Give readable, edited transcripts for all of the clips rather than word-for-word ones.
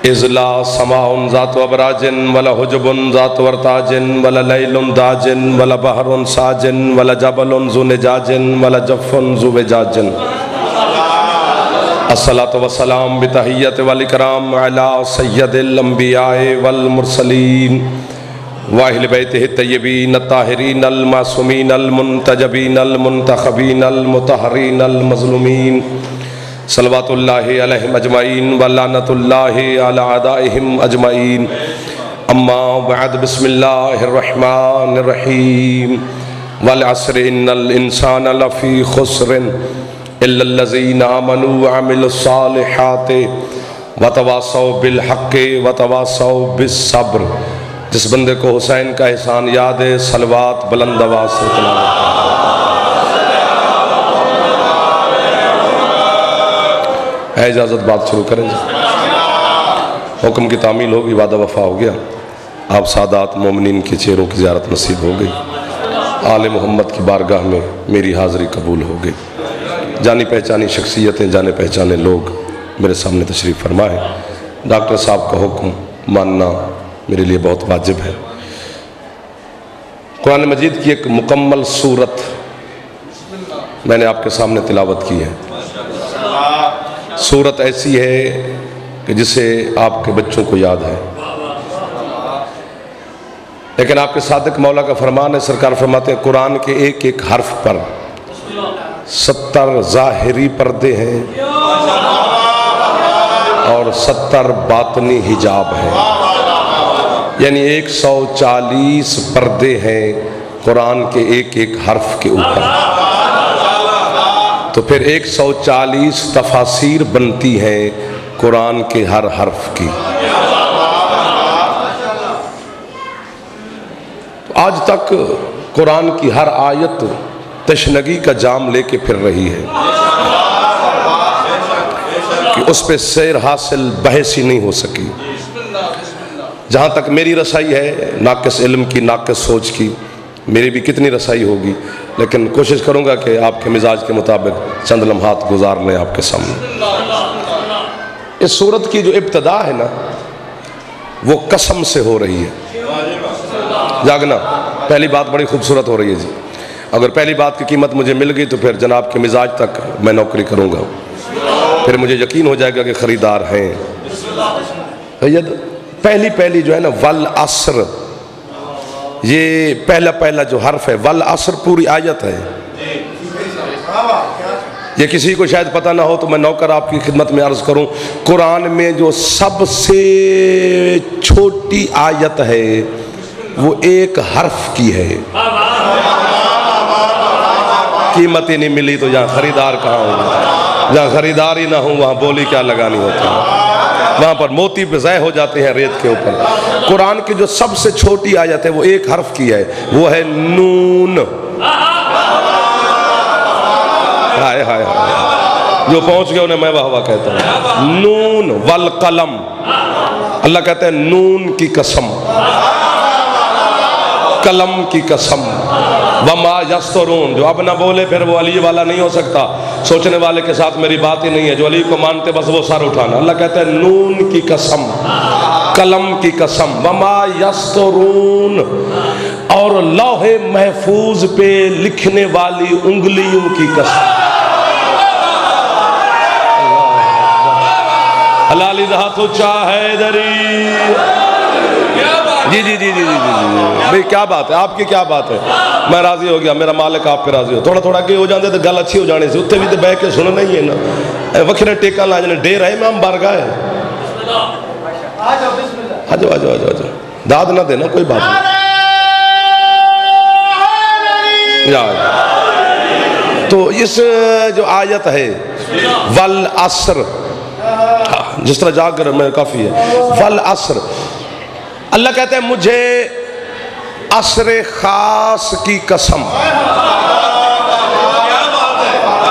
إذ لا سماء ذات أبراج ولا حجب ذات ورتاج ولا ليل داج ولا بحر ساج ولا جبل ذو نجاج ولا جف ذو وجاج الصلاة والسلام بتحیت والإکرام علی سید الانبیاء والمرسلین واہل بیتہ الطیبین الطاہرین المعصومین المنتجبین المنتخبین المطہرین المظلومین صلوات اللہ علیہم اجمعین ولعنت اللہ علی اعدائہم اجمعین اما بعد بسم اللہ الرحمن الرحیم والعصر ان الانسان لفی خسر الا الذین آمنوا وعملوا الصالحات وتواصوا بالحق وتواصوا بالصبر۔ جس بندے کو حسین کا احسان یاد ہے صلوات بلند آواز سے تلاوت۔ ہے اجازت بات شروع کریں جی۔ حکم کی تعمیل ہوگی، وعدہ وفا ہو گیا، آپ سادات مومنین کے چہروں کی زیارت نصیب ہو گئی، آل محمد کی بارگاہ میں میری حاضری قبول ہو گئی۔ جانی پہچانی شخصیتیں، جانے پہچانے لوگ میرے سامنے تشریف فرمائے۔ ڈاکٹر صاحب کا حکم ماننا میرے لیے بہت واجب ہے۔ قرآن مجید کی ایک مکمل سورت میں نے آپ کے سامنے تلاوت کی ہے۔ سورت ایسی ہے کہ جسے آپ کے بچوں کو یاد ہے، لیکن آپ کے صادق مولا کا فرمان ہے، سرکار فرماتے ہیں قرآن کے ایک ایک حرف پر 70 ظاہری پردے ہیں اور 70 باطنی حجاب ہیں، یعنی 140 پردے ہیں قرآن کے ایک ایک حرف کے اوپر، تو پھر 140 تفاسیر بنتی ہیں قرآن کے ہر حرف کی۔ آج تک قرآن کی ہر آیت تشنگی کا جام لے کے پھر رہی ہے کہ اس پہ سیر حاصل بحث ہی نہیں ہو سکی۔ جہاں تک میری رسائی ہے، ناقص علم کی، ناقص سوچ کی، میری بھی کتنی رسائی ہوگی، لیکن کوشش کروں گا کہ آپ کے مزاج کے مطابق چند لمحات گزار لیں آپ کے سامنے۔ اس سورت کی جو ابتدا ہے نا، وہ قسم سے ہو رہی ہے۔ جاگنا، پہلی بات بڑی خوبصورت ہو رہی ہے جی۔ اگر پہلی بات کی قیمت مجھے مل گئی تو پھر جناب کے مزاج تک میں نوکری کروں گا، پھر مجھے یقین ہو جائے گا کہ خریدار ہیں۔ پہلی جو ہے نا والعصر، یہ پہلا جو حرف ہے والعصر پوری آیت ہے۔ یہ کسی کو شاید پتہ نہ ہو تو میں نوکر آپ کی خدمت میں عرض کروں، قرآن میں جو سب سے چھوٹی آیت ہے وہ ایک حرف کی ہے۔ قیمت ہی نہیں ملی تو جہاں خریدار کہاں ہوگا، جہاں خریدار ہی نہ ہوں وہاں بولی کیا لگانی ہوتی ہے، وہاں پر موتی پہ ضائع ہو جاتے ہیں ریت کے اوپر۔ قرآن کی جو سب سے چھوٹی آیت ہے وہ ایک حرف کی ہے، وہ ہے نون۔ ہائے ہائے ہائے، جو پہنچ گئے انہیں میں واہ واہ کہتا ہوں۔ نون والقلم، اللہ کہتے ہیں نون کی قسم، قلم کی قسم، وما یسترون، جو اب نہ بولے پھر وہ علی والا نہیں ہو سکتا، سوچنے والے کے ساتھ میری بات ہی نہیں ہے، جو علی کو مانتے بس وہ سر اٹھانا۔ اللہ کہتا ہے نون کی قسم، قلم کی قسم، وما یسترون، اور لوح محفوظ پہ لکھنے والی انگلیوں کی قسم۔ حلالی ذات چاہے دری، جی بھئی کیا بات ہے، آپ کی کیا بات ہے؟ میں راضی ہو گیا، میرا مالک آپ پہ راضی ہو۔ تھوڑا تھوڑا کہ ہو جاندے تو گل اچھی ہو جانے سے، اتنے بھی تو بہ کے سننا ہی ہے نا۔ وکھرے ٹیکا لا جانے ڈیر ہے میں ہم بارگاہ ہے۔ آجو داد نہ دینا، کوئی بات نہیں۔ تو اس جو آیت ہے والعصر، جس طرح جا کر میں کافی ہے، والعصر، اللہ کہتے ہیں مجھے عصر خاص کی قسم۔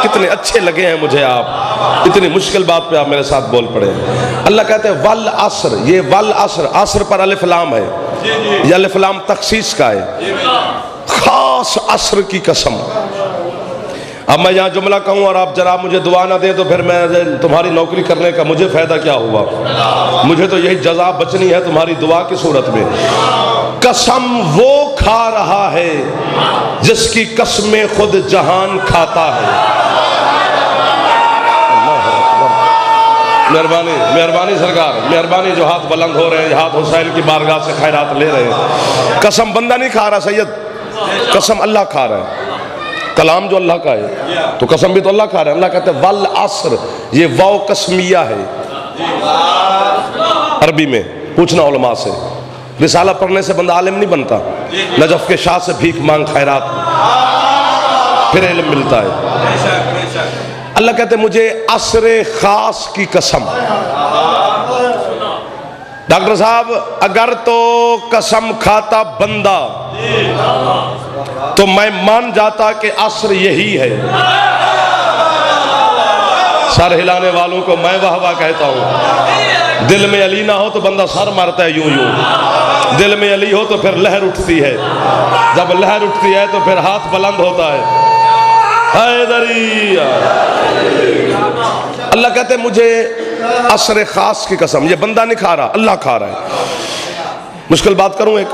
کتنے اچھے لگے ہیں مجھے آپ، اتنی مشکل بات پہ آپ میرے ساتھ بول پڑے ہیں۔ اللہ کہتے ہیں والعصر، یہ والعصر، عصر پر الف لام ہے، یہ الف لام تخصیص کا ہے، خاص عصر کی قسم۔ اب میں یہاں جملہ کہوں اور آپ جناب مجھے دعا نہ دیں تو پھر میں تمہاری نوکری کرنے کا مجھے فائدہ کیا ہوا؟ مجھے تو یہی جزا بچنی ہے تمہاری دعا کی صورت میں۔ قسم وہ کھا رہا ہے جس کی قسمیں خود جہان کھاتا ہے۔ مہربانی مہربانی سرکار، مہربانی جو ہاتھ بلند ہو رہے ہیں، ہاتھ حسین کی بارگاہ سے خیرات لے رہے ہیں۔ قسم بندہ نہیں کھا رہا سید، قسم اللہ کھا رہا ہے۔ کلام جو اللہ کا ہے تو قسم بھی تو اللہ کھا رہا ہے۔ اللہ کہتے ہیں والعصر، یہ واو قسمیہ ہے عربی میں، پوچھنا علماء سے۔ رسالہ پڑھنے سے بندہ عالم نہیں بنتا، نجف کے شاہ سے بھیک مانگ خیرات پھر علم ملتا ہے۔ اللہ کہتے ہیں مجھے عصر خاص کی قسم۔ ڈاکٹر صاحب اگر تو قسم کھاتا بندہ تو میں مان جاتا کہ عصر یہی ہے۔ سر ہلانے والوں کو میں واہ واہ کہتا ہوں۔ دل میں علی نہ ہو تو بندہ سر مارتا ہے یوں یوں، دل میں علی ہو تو پھر لہر اٹھتی ہے، جب لہر اٹھتی ہے تو پھر ہاتھ بلند ہوتا ہے۔ حیدری اللہ کہتے ہیں مجھے عصر خاص کی قسم، یہ بندہ نہیں کھا رہا، اللہ کھا رہا ہے۔ مشکل بات کروں ایک،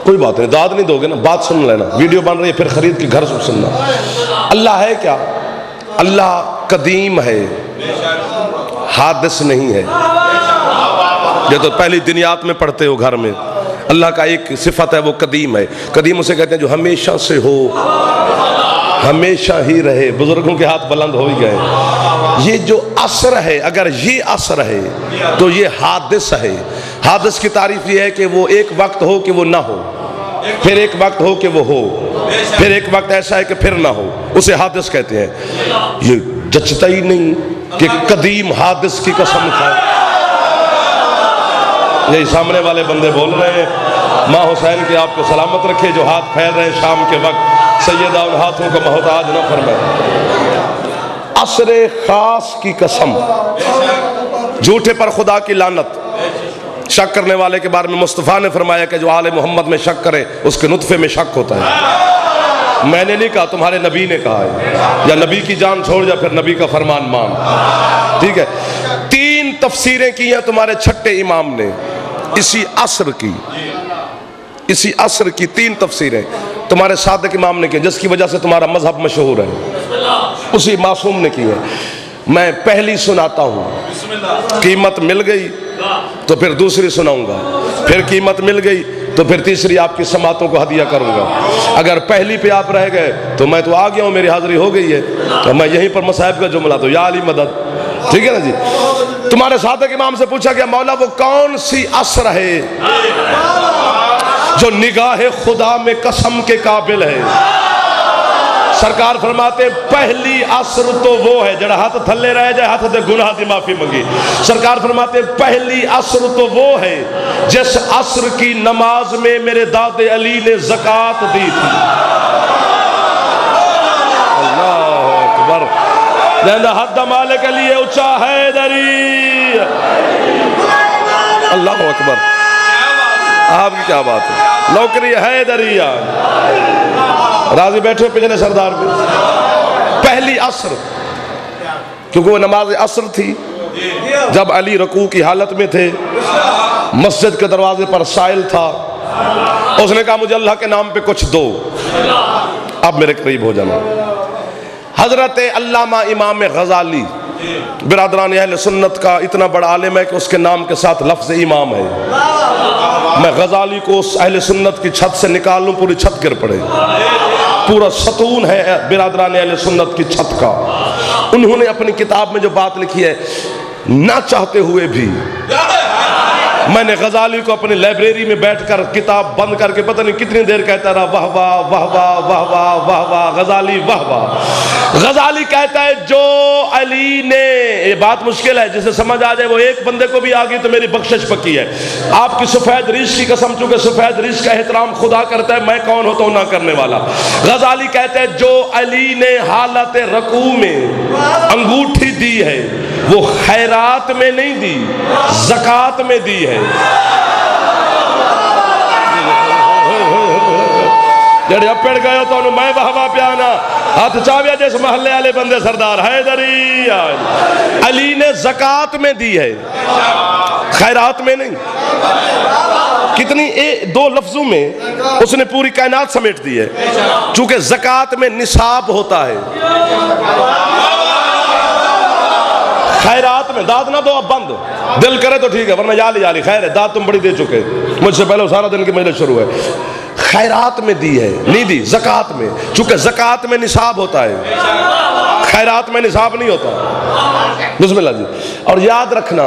کوئی بات نہیں، داد نہیں دو گے نا، بات سن لینا، ویڈیو بن رہی ہے پھر خرید کے گھر سے سننا۔ اللہ ہے کیا؟ اللہ قدیم ہے، حادث نہیں ہے۔ یہ تو پہلی دنیات میں پڑھتے ہو گھر میں۔ اللہ کا ایک صفت ہے وہ قدیم ہے۔ قدیم اسے کہتے ہیں جو ہمیشہ سے ہو، ہمیشہ ہی رہے۔ بزرگوں کے ہاتھ بلند ہو ہی گئے۔ یہ جو عصر ہے، اگر یہ عصر ہے تو یہ حادث ہے۔ حادث کی تعریف یہ ہے کہ وہ ایک وقت ہو کہ وہ نہ ہو، پھر ایک وقت ہو کہ وہ ہو، پھر ایک وقت ایسا ہے کہ پھر نہ ہو، اسے حادث کہتے ہیں۔ یہ جچتا ہی نہیں کہ قدیم حادث کی قسم کھائے۔ یہی سامنے والے بندے بول رہے ہیں، ماں حسین کے آپ کو سلامت رکھے، جو ہاتھ پھیل رہے ہیں شام کے وقت، سیدہ ان ہاتھوں کو محتاج نہ فرمائے۔ عصر خاص کی قسم، جھوٹے پر خدا کی لعنت۔ شک کرنے والے کے بارے میں مصطفیٰ نے فرمایا کہ جو آل محمد میں شک کرے اس کے نطفے میں شک ہوتا ہے۔ میں نے نہیں کہا، تمہارے نبی نے کہا ہے۔ یا نبی کی جان چھوڑ یا پھر نبی کا فرمان مان، ٹھیک ہے۔ تین تفسیریں کی ہیں تمہارے چھٹے امام نے اسی عصر کی تین تفسیریں تمہارے صادق امام نے کی، جس کی وجہ سے تمہارا مذہب مشہور ہے، اسی معصوم نے کی ہے۔ میں پہلی سناتا ہوں، قیمت مل گئی تو پھر دوسری سناؤں گا، پھر قیمت مل گئی تو پھر تیسری آپ کی سماعتوں کو ہدیہ کروں گا۔ اگر پہلی پہ آپ رہ گئے تو میں تو آ گیا ہوں، میری حاضری ہو گئی ہے، تو میں یہیں پر مصاحب کا جملہ تو یا علی مدد، ٹھیک ہے نا جی۔ تمہارے صادق امام سے پوچھا گیا مولا وہ کون سی عصر ہے جو نگاہ خدا میں قسم کے قابل ہے؟ سرکار فرماتے ہیں پہلی عصر تو وہ ہے، جڑا ہاتھ تھلے رہ جائے ہاتھ دے گناہ دی معافی منگی۔ سرکار فرماتے ہیں پہلی عصر تو وہ ہے جس عصر کی نماز میں میرے داد علی نے زکوٰۃ دی تھی۔ اللہ اکبر، جہاں حد مالک علی اچھا حیدری، اللہ اکبر، آپ کی کیا بات ہے، نوکری حیدری۔ راضی بیٹھے پچھلے سردار پہ، پہلی عصر، کیونکہ وہ نماز عصر تھی جب علی رکوع کی حالت میں تھے، مسجد کے دروازے پر سائل تھا، اس نے کہا مجھے اللہ کے نام پہ کچھ دو، اب میرے قریب ہو جانا۔ حضرت علامہ امام غزالی برادران اہل سنت کا اتنا بڑا عالم ہے کہ اس کے نام کے ساتھ لفظ امام ہے۔ میں غزالی کو اس اہل سنت کی چھت سے نکال لوں پوری چھت گر پڑے، پورا ستون ہے برادران اہل سنت کی چھت کا۔ انہوں نے اپنی کتاب میں جو بات لکھی ہے، نہ چاہتے ہوئے بھی میں نے غزالی کو اپنی لائبریری میں بیٹھ کر کتاب بند کر کے پتہ نہیں کتنی دیر کہتا رہا واہ واہ واہ واہ واہ واہ واہ واہ غزالی واہ واہ۔ غزالی کہتا ہے جو علی نے، یہ بات مشکل ہے جسے سمجھ آ جائے وہ ایک بندے کو بھی آگئی تو میری بخشش پکی ہے۔ آپ کی سفید ریش کی قسم، چونکہ سفید ریش کا احترام خدا کرتا ہے، میں کون ہوتا ہوں نہ کرنے والا۔ غزالی کہتا ہے جو علی نے حالت رکوع میں انگوٹھی دی ہے وہ خیرات میں نہیں دی، زکوٰۃ میں دی ہے۔ جڑے اپڑ گئے تو انہوں میں بہوا پیانا ہاتھ چاویا جس محلے والے بندے سردار حیدری علی نے زکوٰۃ میں دی ہے خیرات میں نہیں کتنی دو لفظوں میں اس نے پوری کائنات سمیٹ دی ہے چونکہ زکوٰۃ میں نصاب ہوتا ہے خیرات میں داد نہ دو اب بند دل کرے تو ٹھیک ہے ورنہ یالی خیر ہے داد تم بڑی دے چکے مجھ سے پہلے سارا دن کی مجلس شروع ہے خیرات میں دی ہے نہیں دی زکوٰۃ میں چونکہ زکوٰۃ میں نصاب ہوتا ہے خیرات میں نصاب نہیں ہوتا بسم اللہ جی اور یاد رکھنا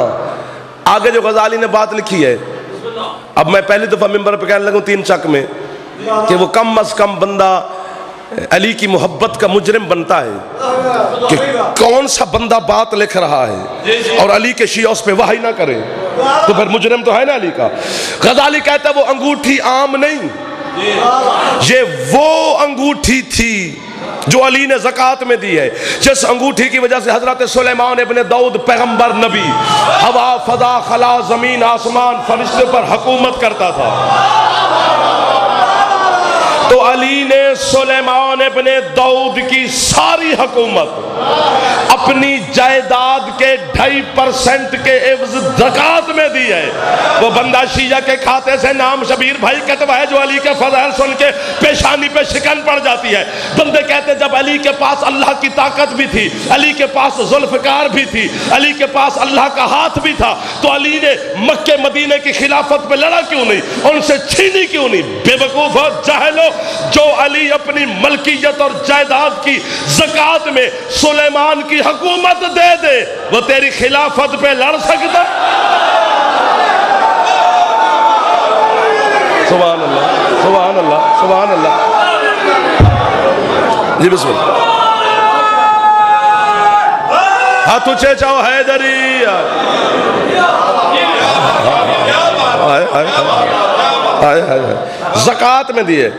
آگے جو غزالی نے بات لکھی ہے اب میں پہلی دفعہ ممبر پہ کہنے لگوں 3 چک میں کہ وہ کم از کم بندہ علی کی محبت کا مجرم بنتا ہے کہ کون سا بندہ بات لکھ رہا ہے اور علی کے شیعہ اس پہ وحی نہ کرے تو پھر مجرم تو ہے نا علی کا غزالی کہتا ہے وہ انگوٹھی عام نہیں یہ وہ انگوٹھی تھی جو علی نے زکوٰۃ میں دی ہے جس انگوٹھی کی وجہ سے حضرت سلیمان ابن داؤد پیغمبر نبی ہوا فضا خلا زمین آسمان فرشتے پر حکومت کرتا تھا تو علی نے سلیمان ابن داؤد کی ساری حکومت اپنی جائیداد کے 2.5% کے عوض زکوٰۃ میں دی ہے وہ بندہ شیعہ کے کھاتے سے نام شبیر بھائی کتبہ ہے جو علی کے فضائل سن کے پیشانی پہ شکن پڑ جاتی ہے بندے کہتے جب علی کے پاس اللہ کی طاقت بھی تھی علی کے پاس ذوالفقار بھی تھی علی کے پاس اللہ کا ہاتھ بھی تھا تو علی نے مکہ مدینے کی خلافت پہ لڑا کیوں نہیں ان سے چھینی کیوں نہیں بے وقوف ہو جاہلو جو علی اپنی ملکیت اور جائیداد کی زکوٰۃ میں سلیمان کی حکومت دے دے وہ تیری خلافت پہ لڑ سکتا سبحان اللہ سبحان اللہ سبحان اللہ جی بسم اللہ ہاتھ اچھے چاہو حیدری زکوٰۃ میں دیئے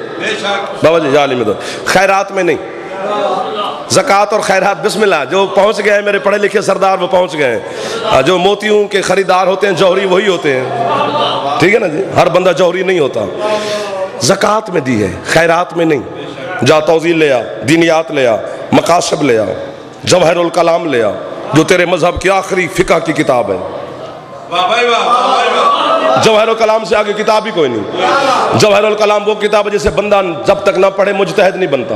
بابا جی جالی میں دو خیرات میں نہیں زکوٰۃ اور خیرات بسم اللہ جو پہنچ گئے ہیں میرے پڑھے لکھے سردار وہ پہنچ گئے ہیں جو موتیوں کے خریدار ہوتے ہیں جوہری وہی ہوتے ہیں ٹھیک ہے نا جی ہر بندہ جوہری نہیں ہوتا زکوٰۃ میں دی ہے خیرات میں نہیں جا توضیح لے آ دینیات لے آ مقاصب لے آ جوہر الکلام لے آ جو تیرے مذہب کی آخری فقہ کی کتاب ہے جوہر الکلام سے آگے کتاب ہی کوئی نہیں جوہر الکلام وہ کتاب ہے جسے بندہ جب تک نہ پڑھے مجتہد نہیں بنتا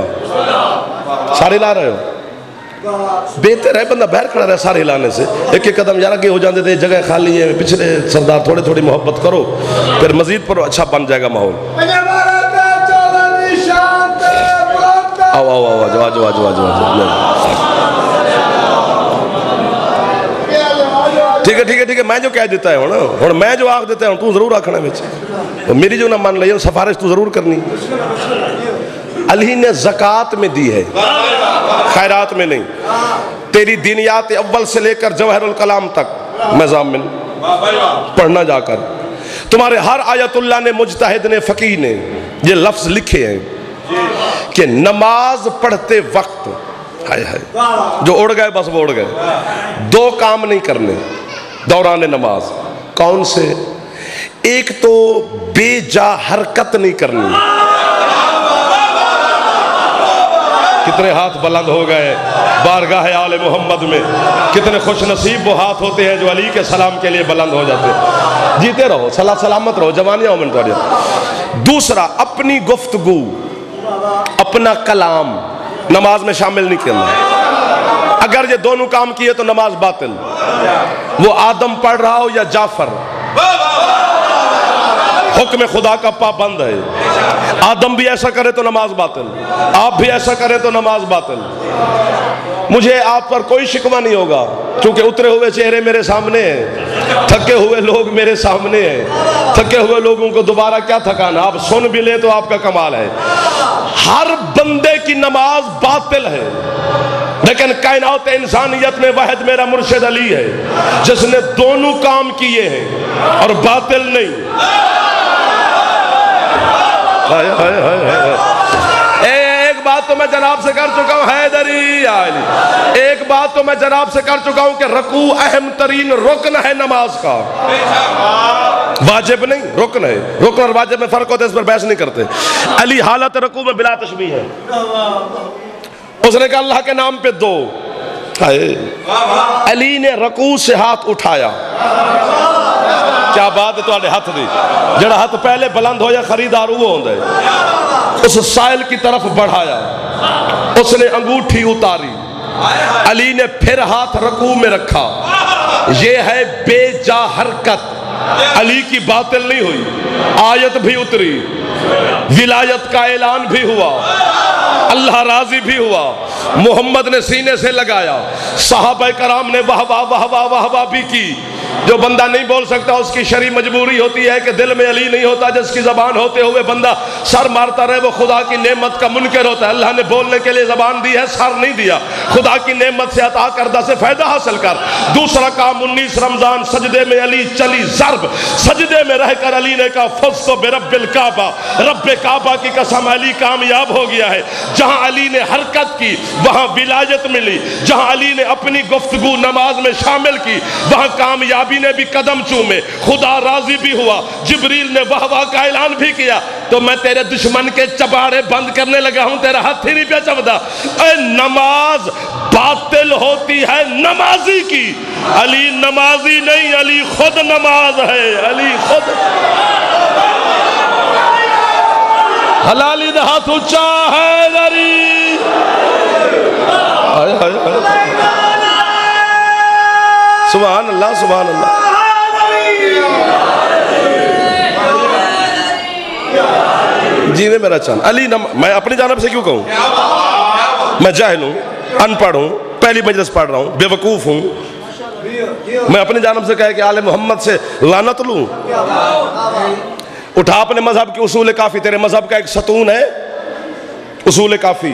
سارے لا رہے ہو بہتر ہے بندہ باہر کھڑا رہے سارے لانے سے ایک ایک قدم یار آگے ہو جاندے تھے جگہ خالی ہے پچھلے سردار تھوڑے تھوڑی محبت کرو پھر مزید پر اچھا بن جائے گا ماحول آو آو آو آجو آجو آجو آجو ٹھیک ہے ٹھیک ہے ٹھیک ہے میں جو کہہ دیتا ہے ہوں میں جو آگ دیتا ہوں تو ضرور آکھنا ہے میری جو نہ مان لئی سفارش تو ضرور کرنی علی نے زکوٰۃ میں دی ہے خیرات میں نہیں تیری دینیات اول سے لے کر جوہر الکلام تک میں ضامن پڑھنا جا کر تمہارے ہر آیت اللہ نے مجتہد نے فقیہ نے یہ لفظ لکھے ہیں کہ نماز پڑھتے وقت جو اڑ گئے بس وہ اڑ گئے 2 کام نہیں کرنے دوران نماز کون سے ایک تو بے جا حرکت نہیں کرنی کتنے ہاتھ بلند ہو گئے بارگاہ آل محمد میں کتنے خوش نصیب وہ ہاتھ ہوتے ہیں جو علی کے سلام کے لیے بلند ہو جاتے ہیں جیتے رہو سلامت رہو جوانیاں ہو منٹوڑی دوسرا اپنی گفتگو اپنا کلام نماز میں شامل نہیں کرنا اگر یہ دونوں کام کیے تو نماز باطل وہ آدم پڑھ رہا ہو یا جعفر حکم خدا کا پابند ہے آدم بھی ایسا کرے تو نماز باطل آپ بھی ایسا کرے تو نماز باطل مجھے آپ پر کوئی شکوہ نہیں ہوگا کیونکہ اترے ہوئے چہرے میرے سامنے ہیں تھکے ہوئے لوگ میرے سامنے ہیں تھکے ہوئے لوگوں کو دوبارہ کیا تھکانا آپ سن بھی لیں تو آپ کا کمال ہے ہر بندے کی نماز باطل ہے لیکن کائنات انسانیت میں واحد میرا مرشد علی ہے جس نے دونوں کام کیے ہیں اور باطل نہیں ایک بات تو میں جناب سے کر چکا ہوں حیدری علی ایک بات تو میں جناب سے کر چکا ہوں کہ رکوع اہم ترین رکن ہے نماز کا واجب نہیں، رکن ہے. رکن اور واجب میں فرق ہوتا ہے، اس پر بحث نہیں کرتے. علی حالت رکوع میں بلا تشبیہ ہے. اس نے کہا اللہ کے نام پہ دو. علی نے رکوع سے ہاتھ اٹھایا. کیا بات ہے تواڈے ہاتھ دی، جڑا ہاتھ پہلے بلند ہو یا خریدار وہ ہوندا ہے. اس سائل کی طرف بڑھایا، اس نے انگوٹھی اتاری. علی نے پھر ہاتھ رکوع میں رکھا. یہ ہے بے جا حرکت. علی کی باطل نہیں ہوئی، آیت بھی اتری، ولایت کا اعلان بھی ہوا، اللہ راضی بھی ہوا. محمد نے سینے سے لگایا، صحابہ کرام نے واہ واہ واہ واہ واہ واہ بھی کی. جو بندہ نہیں بول سکتا اس کی شرعی مجبوری ہوتی ہے کہ دل میں علی نہیں ہوتا. جس کی زبان ہوتے ہوئے بندہ سر مارتا رہے وہ خدا کی نعمت کا منکر ہوتا ہے. اللہ نے بولنے کے لیے زبان دی ہے، سر نہیں دیا. خدا کی نعمت سے عطا کردہ سے فائدہ حاصل کر. دوسرا کام 19 رمضان سجدے میں علی چلی ضرب. سجدے میں رہ کر علی نے کہا فزت برب الکعبہ، رب کعبہ کی قسم علی کامیاب ہو گیا ہے. جہاں علی نے حرکت کی وہاں ولایت ملی. جہاں علی نے اپنی گفتگو نماز میں شامل کی وہاں کامیابی نے بھی قدم چومے. خدا راضی بھی ہوا. جبریل نے واہ واہ کا اعلان بھی کیا. تو میں تیرے دشمن کے چباڑے بند کرنے لگا ہوں، تیرا ہاتھ ہی نہیں پہ چبدا. اے نماز باطل ہوتی ہے نمازی کی. علی نمازی نہیں، علی خود نماز ہے. علی خود حلالی دا ہاتھ اونچا ہے دری. سبحان اللہ سبحان اللہ. جی نے میرا چاند علی میں اپنی جانب سے کیوں کہوں؟ میں جاہل ہوں، ان پڑھ ہوں، پہلی مجلس پڑھ رہا ہوں، بے وقوف ہوں. میں اپنی جانب سے کہے کہ آل محمد سے لعنت لوں؟ اٹھا اپنے مذہب کی اصول کافی. تیرے مذہب کا ایک ستون ہے اصول کافی،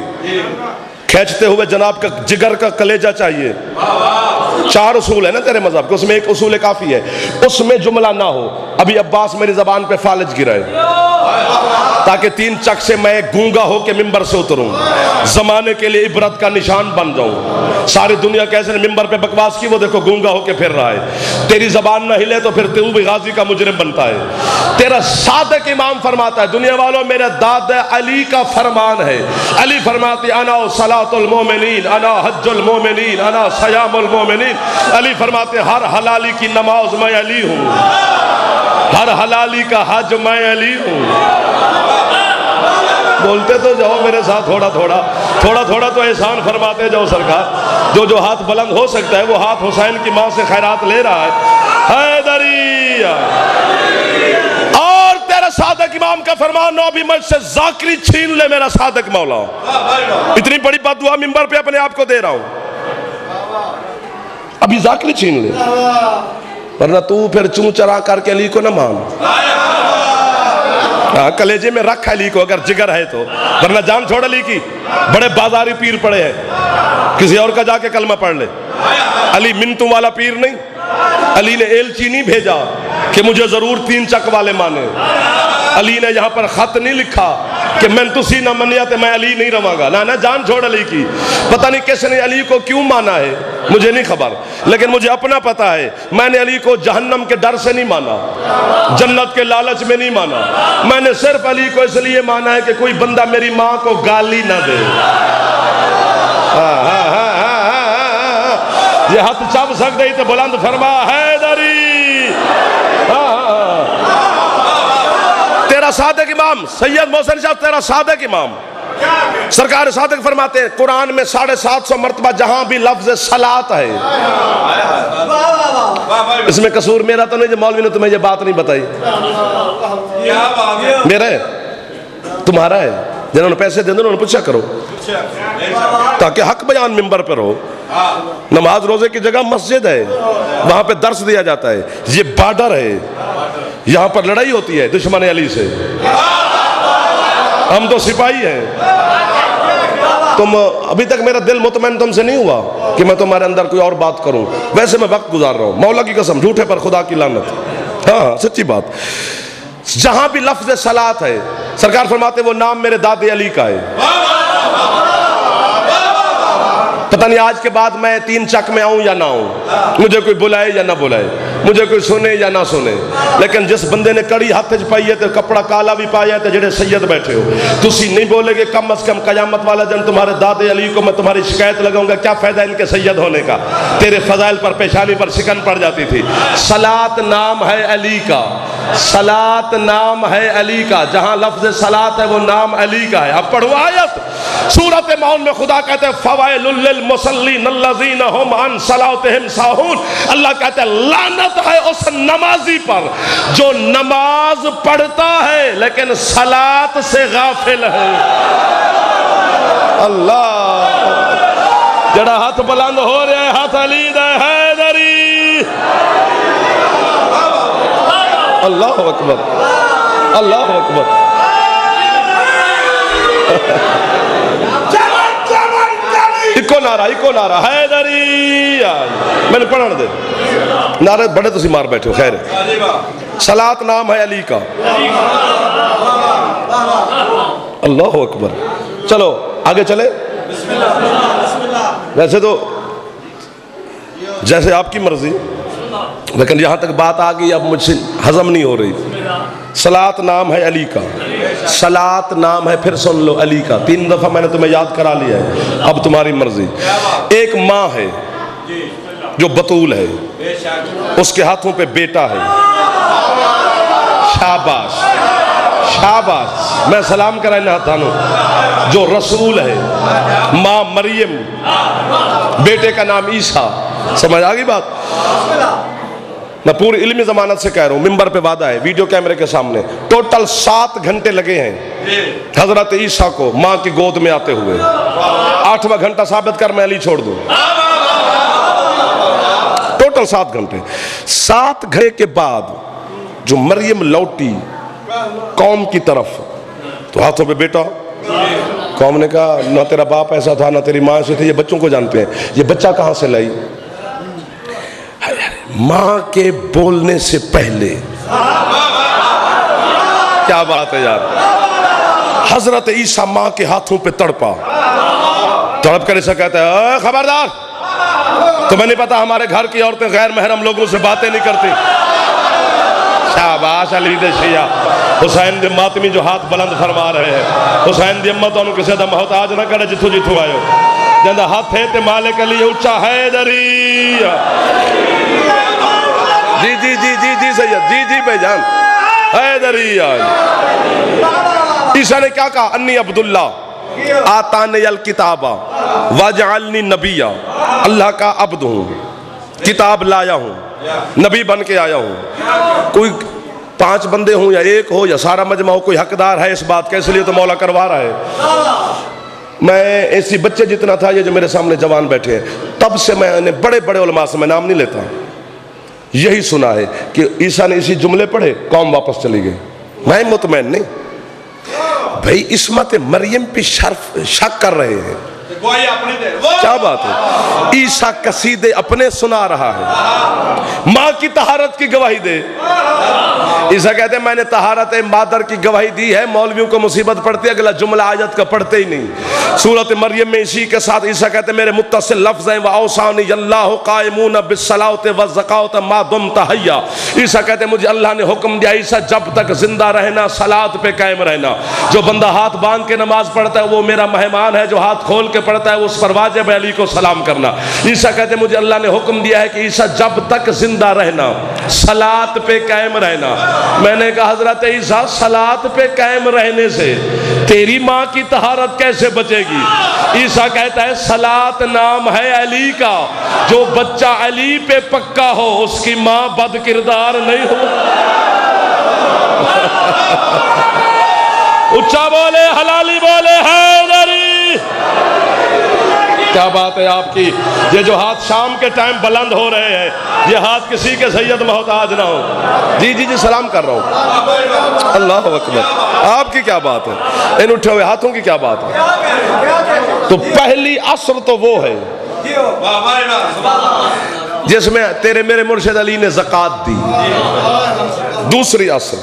کھینچتے ہوئے جناب کا جگر کا کلیجہ چاہیے. 4 اصول ہے نا تیرے مذہب کے، اس میں ایک اصول کافی ہے. اس میں جملہ نہ ہو. ابھی عباس میری زبان پہ فالج گرائے تاکہ 3 چک سے میں گونگا ہو کے ممبر سے اتروں، زمانے کے لیے عبرت کا نشان بن جاؤں. ساری دنیا کیسے نے ممبر پہ بکواس کی، وہ دیکھو گونگا ہو کے پھر رہا ہے. تیری زبان نہ ہلے تو پھر تو بھی غازی کا مجرم بنتا ہے. تیرا صادق امام فرماتا ہے دنیا والوں میرا داد علی کا فرمان ہے. علی فرماتے انا صلاۃ المومنین، انا حج المومنین، انا صیام المومنین. علی فرماتے ہر حلالی کی نماز میں علی ہوں، ہر حلالی کا حج میں علی ہوں. بولتے تو جاؤ میرے ساتھ تھوڑا تھوڑا تھوڑا تھوڑا تو احسان فرماتے جاؤ سرکار. جو ہاتھ بلند ہو سکتا ہے وہ ہاتھ حسین کی ماں سے خیرات لے رہا ہے. حیدری. اور تیرا صادق امام کا فرمان نو بھی مجھ سے ذاکری چھین لے میرا صادق مولا. اتنی بڑی بد دعا ممبر پہ اپنے آپ کو دے رہا ہوں، ابھی ذاکری چھین لے، ورنہ تو پھر چون چرا کر کے علی کو نہ مان. کلیجے میں رکھ علی کو اگر جگر ہے تو، ورنہ جان چھوڑ علی کی. بڑے بازاری پیر پڑے ہیں، کسی اور کا جا کے کلمہ پڑھ لے. علی منتوں والا پیر نہیں. علی نے ایلچی نہیں بھیجا کہ مجھے ضرور 3 چک والے مانے. علی نے یہاں پر خط نہیں لکھا کہ میں تسی نہ منیا تو میں علی نہیں رہوں گا. نہ جان چھوڑ علی کی. پتہ نہیں کس نے علی کو کیوں مانا ہے مجھے نہیں خبر، لیکن مجھے اپنا پتہ ہے میں نے علی کو جہنم کے ڈر سے نہیں مانا، جنت کے لالچ میں نہیں مانا. میں نے صرف علی کو اس لیے مانا ہے کہ کوئی بندہ میری ماں کو گالی نہ دے. یہ ہاتھ چپ سکتے ہی تو بلند فرما حیدری. تیرا صادق امام سید محسن شاہ تیرا صادق امام سرکار صادق فرماتے ہیں قرآن میں 750 مرتبہ جہاں بھی لفظ صلاۃ ہے. اس میں قصور میرا تو نہیں جو مولوی نے تمہیں یہ بات نہیں بتائی. میرا ہے تمہارا ہے. جنہوں نے پیسے دے دو انہوں نے پوچھا کرو تاکہ حق بیان ممبر پر ہو. نماز روزے کی جگہ مسجد ہے، وہاں پہ درس دیا جاتا ہے. یہ بارڈر ہے، یہاں پر لڑائی ہوتی ہے دشمن علی سے. ہم تو سپاہی ہیں. تم ابھی تک میرا دل مطمئن تم سے نہیں ہوا کہ میں تمہارے اندر کوئی اور بات کروں. ویسے میں وقت گزار رہا ہوں، مولا کی قسم، جھوٹے پر خدا کی لعنت. ہاں سچی بات. جہاں بھی لفظ صلاۃ ہے سرکار فرماتے وہ نام میرے داد علی کا ہے. پتہ نہیں آج کے بعد میں 3 چک میں آؤں یا نہ آؤں، مجھے کوئی بلائے یا نہ بلائے. مجھے کوئی سنے یا نہ سنے، لیکن جس بندے نے کڑی ہاتھ چ پائی ہے تو کپڑا کالا بھی پایا ہے تو جڑے سید بیٹھے ہو، تسی نہیں بولے گے کم از کم قیامت والا دن تمہارے دادے علی کو میں تمہاری شکایت لگاؤں گا، کیا فائدہ ان کے سید ہونے کا، تیرے فضائل پر پیشانی پر شکن پڑ جاتی تھی۔ صلاۃ نام ہے علی کا، صلاۃ نام ہے علی کا، جہاں لفظ صلاۃ ہے وہ نام علی کا ہے۔ اب پڑھو آیت، سورۃ معون میں خدا کہتے ہیں فوائل للمصلین الذین هم عن صلاتهم ساہون، اللہ کہتے ہیں لعنت ہے اس نمازی پر جو نماز پڑھتا ہے لیکن صلاۃ سے غافل ہے۔ اللہ، جڑا ہاتھ بلند ہو رہے ہیں ہاتھ علی دے حیدری، اللہ اکبر، اللہ اکبر۔ ایکو نعرہ حیدری، میں نے پڑھن دے نعرے بڑے تسی مار بیٹھے ہو، خیر ہے۔ صلاۃ نام ہے علی کا، اللہ اکبر۔ چلو آگے چلے، ویسے تو جیسے آپ کی مرضی، لیکن یہاں تک بات آ گئی اب مجھ سے ہضم نہیں ہو رہی۔ صلاۃ نام ہے علی کا، صلاۃ نام ہے، پھر سن لو، علی کا۔ 3 دفعہ میں نے تمہیں یاد کرا لیا ہے، اب تمہاری مرضی۔ ایک ماں ہے جو بطول ہے، اس کے ہاتھوں پہ بیٹا ہے، شاباش شاباش، میں سلام کرائے نہ تھانو، جو رسول ہے، ماں مریم، بیٹے کا نام عیسیٰ۔ سمجھ آگئی بات؟ میں پوری علمی ضمانت سے کہہ رہا ہوں، ممبر پہ وعدہ ہے، ویڈیو کیمرے کے سامنے، ٹوٹل 7 گھنٹے لگے ہیں حضرت عیسیٰ کو ماں کی گود میں آتے ہوئے۔ 8واں گھنٹہ ثابت کر میں علی چھوڑ دوں، ٹوٹل 7 گھنٹے۔ 7 گھنٹے کے بعد جو مریم لوٹی قوم کی طرف تو ہاتھوں پہ بیٹا، قوم نے کہا نہ تیرا باپ ایسا تھا نہ تیری ماں ایسے تھی، یہ بچوں کو جانتے ہیں، یہ بچہ کہاں سے لائی؟ ماں کے بولنے سے پہلے، کیا بات ہے یار، حضرت عیسیٰ ماں کے ہاتھوں پہ تڑپا، تڑپ کر اسے کہتا ہے اے خبردار، تمہیں نہیں پتا ہمارے گھر کی عورتیں غیر محرم لوگوں سے باتیں نہیں کرتی۔ شاباش علی دے شیعہ، حسین دے ماتمی جو ہاتھ بلند فرما رہے ہیں، حسین دی امت انہوں کسے دا محتاج نہ کرے جتھو جتھو آئے ہو، جندہ ہاتھ ہے تے مالک علی اچھا حیدری۔ جی جی جی جی جی سید، جی جی بھائی جان، حیدری آئی۔ عیسیٰ نے کیا کہا؟ انی عبداللہ آتانی الکتابہ وجعلنی نبیہ، اللہ کا عبد ہوں، کتاب لایا ہوں، نبی بن کے آیا ہوں۔ کوئی 5 بندے ہوں یا 1 ہو یا سارا مجمع ہو، کوئی حقدار ہے اس بات کا، اس لیے تو مولا کروا رہا ہے۔ میں ایسی بچے جتنا تھا، یہ جو میرے سامنے جوان بیٹھے ہیں، تب سے میں نے بڑے بڑے علماء سے، میں نام نہیں لیتا، یہی سنا ہے کہ عیسیٰ نے اسی جملے پڑھے قوم واپس چلی گئی۔ میں مطمئن نہیں بھئی، عصمت مریم پہ شک کر رہے ہیں، کیا بات ہے؟ عیسیٰ قصیدے اپنے سنا رہا ہے، ماں کی طہارت کی گواہی دے۔ عیسیٰ کہتے ہیں میں نے طہارت مادر کی گواہی دی ہے، مولویوں کو مصیبت پڑتی ہے، اگلا جملہ آیت کا پڑھتے ہی نہیں۔ سورۃ مریم میں اسی کے ساتھ عیسیٰ کہتے ہیں میرے متصل لفظ ہیں وَأَوْصَانِيَ اللَّهُ قَائِمُونَ بِالصَّلَاةِ وَالزَّكَاةِ مَا دُمْتَ حَيًّا۔ عیسیٰ کہتے ہیں مجھے اللہ نے حکم دیا عیسیٰ جب تک زندہ رہنا، صلاۃ پہ قائم رہنا۔ جو بندہ ہاتھ باندھ کے نماز پڑھتا ہے وہ میرا مہمان ہے، جو ہاتھ کھول کے پڑھتا ہے اس پر واجب ہے علی کو سلام کرنا۔ عیسیٰ کہتے ہیں مجھے اللہ نے حکم دیا ہے کہ عیسیٰ جب تک زندہ رہنا، صلاۃ پہ قائم رہنا۔ میں نے کہا حضرت عیسیٰ صلاۃ پہ قائم رہنے سے تیری ماں کی طہارت کیسے بچے گی؟ عیسیٰ کہتا ہے صلاۃ نام ہے علی کا، جو بچہ علی پہ پکا ہو اس کی ماں بد کردار نہیں ہو۔ اچھا بولے، حلالی بولے، حیدری۔ کیا بات ہے آپ کی، یہ جو ہاتھ شام کے ٹائم بلند ہو رہے ہیں، یہ ہاتھ کسی کے سید محتاج نہ ہو۔ جی جی جی سلام کر رہا ہوں، اللہ اکبر۔ آپ کی کیا بات ہے، ان اٹھے ہوئے ہاتھوں کی کیا بات ہے؟ تو پہلی اصل تو وہ ہے جس میں تیرے میرے مرشد علی نے زکوٰۃ دی۔ دوسری اصل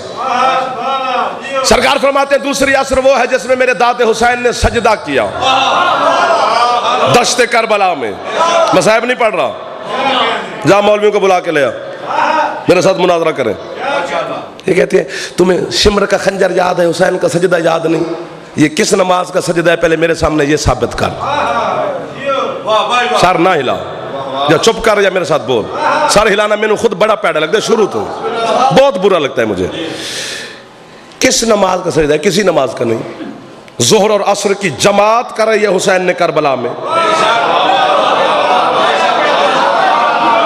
سرکار فرماتے ہیں دوسری اصل وہ ہے جس میں میرے داد حسین نے سجدہ کیا دشت کربلا میں۔ میں صاحب نہیں پڑھ رہا، جا مولویوں کو بلا کے لیا۔ میرے ساتھ مناظرہ کریں. یہ کہتے ہیں تمہیں شمر کا خنجر یاد ہے، حسین کا سجدہ یاد نہیں. یہ کس نماز کا سجدہ ہے پہلے میرے سامنے یہ ثابت کر. سر نہ ہلا، یا چپ کر یا میرے ساتھ بول. سر ہلانا میں نے خود بڑا پیڑا لگتا ہے شروع تو، بہت برا لگتا ہے مجھے. کس نماز کا سجدہ ہے؟ کسی نماز کا نہیں. ظہر اور عصر کی جماعت کر رہی ہے حسین نے کربلا میں.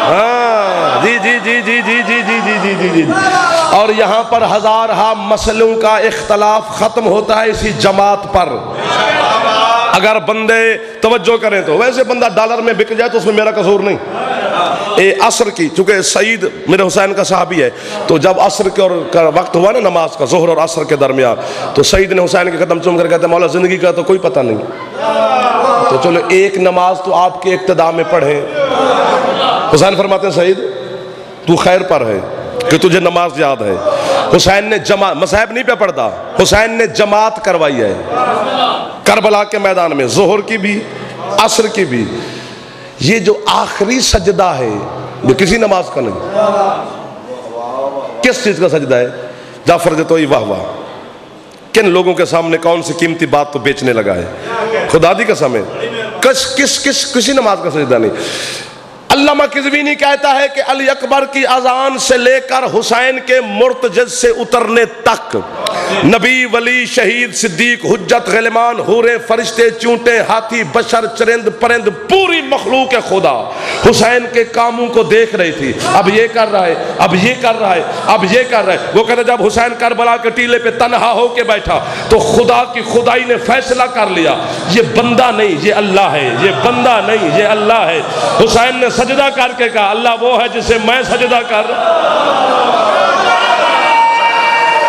ہاں جی جی جی جی جی جی جی جی جی جی جی. اور یہاں پر ہزارہا مسئلوں کا اختلاف ختم ہوتا ہے اسی جماعت پر. اگر بندے توجہ کریں تو ویسے بندہ ڈالر میں بک جائے تو اس میں میرا قصور نہیں. عصر کی، چونکہ سعید میرے حسین کا صحابی ہے، تو جب عصر کا وقت ہوا نا نماز کا، ظہر اور عصر کے درمیان، تو سعید نے حسین کے قدم چوم کر کہتے ہیں مولا زندگی کا تو کوئی پتہ نہیں، تو چلو ایک نماز تو آپ کے اقتداء میں پڑھیں. حسین فرماتے ہیں سعید تو خیر پر ہے کہ تجھے نماز یاد ہے. حسین نے جماعت، مذہب نہیں پہ پڑھتا، حسین نے جماعت کروائی ہے کربلا کے میدان میں، ظہر کی بھی عصر کی بھی. یہ جو آخری سجدہ ہے یہ کسی نماز کا نہیں. کس چیز کا سجدہ ہے؟ جعفر جتوئی واہ واہ، کن لوگوں کے سامنے کون سی قیمتی بات تو بیچنے لگا ہے، خدا دی قسم ہے. کسی نماز کا سجدہ نہیں. علامہ قزوینی کہتا ہے کہ علی اکبر کی اذان سے لے کر حسین کے مرتجز سے اترنے تک نبی، ولی، شہید، صدیق، حجت، غلمان، حوریں، فرشتے، چونٹے، ہاتھی، بشر، چرند، پرند، پوری مخلوق خدا حسین کے کاموں کو دیکھ رہی تھی. اب یہ کر رہا ہے، اب یہ کر رہا ہے، اب یہ کر رہا ہے. وہ کہتے جب حسین کربلا کے ٹیلے پہ تنہا ہو کے بیٹھا تو خدا کی خدائی نے فیصلہ کر لیا یہ بندہ نہیں یہ اللہ ہے، یہ بندہ نہیں یہ اللہ ہے. حسین نے سجدہ کر کے کہا اللہ وہ ہے جسے میں سجدہ کر.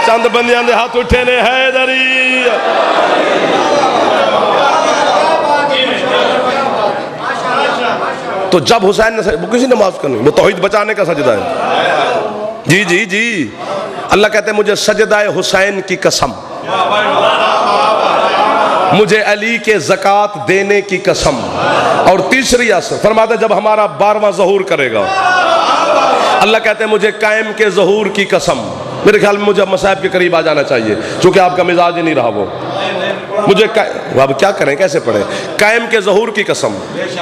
چند بندیاں دے ہاتھ اٹھے نے حیدری. تو جب حسین نے وہ کسی نماز کا نہیں، وہ توحید بچانے کا سجدہ ہے. جی جی جی. اللہ کہتے ہیں مجھے سجدہ حسین کی قسم، مجھے علی کے زکوٰۃ دینے کی قسم. اور تیسری اصل فرماتے جب ہمارا 12واں ظہور کرے گا، اللہ کہتے ہیں مجھے قائم کے ظہور کی قسم. میرے خیال میں مجھے مصائب کے قریب آ جانا چاہیے چونکہ آپ کا مزاج ہی نہیں رہا. وہ مجھے اب کیا کریں، کیسے پڑھیں؟ قائم کے ظہور کی قسم،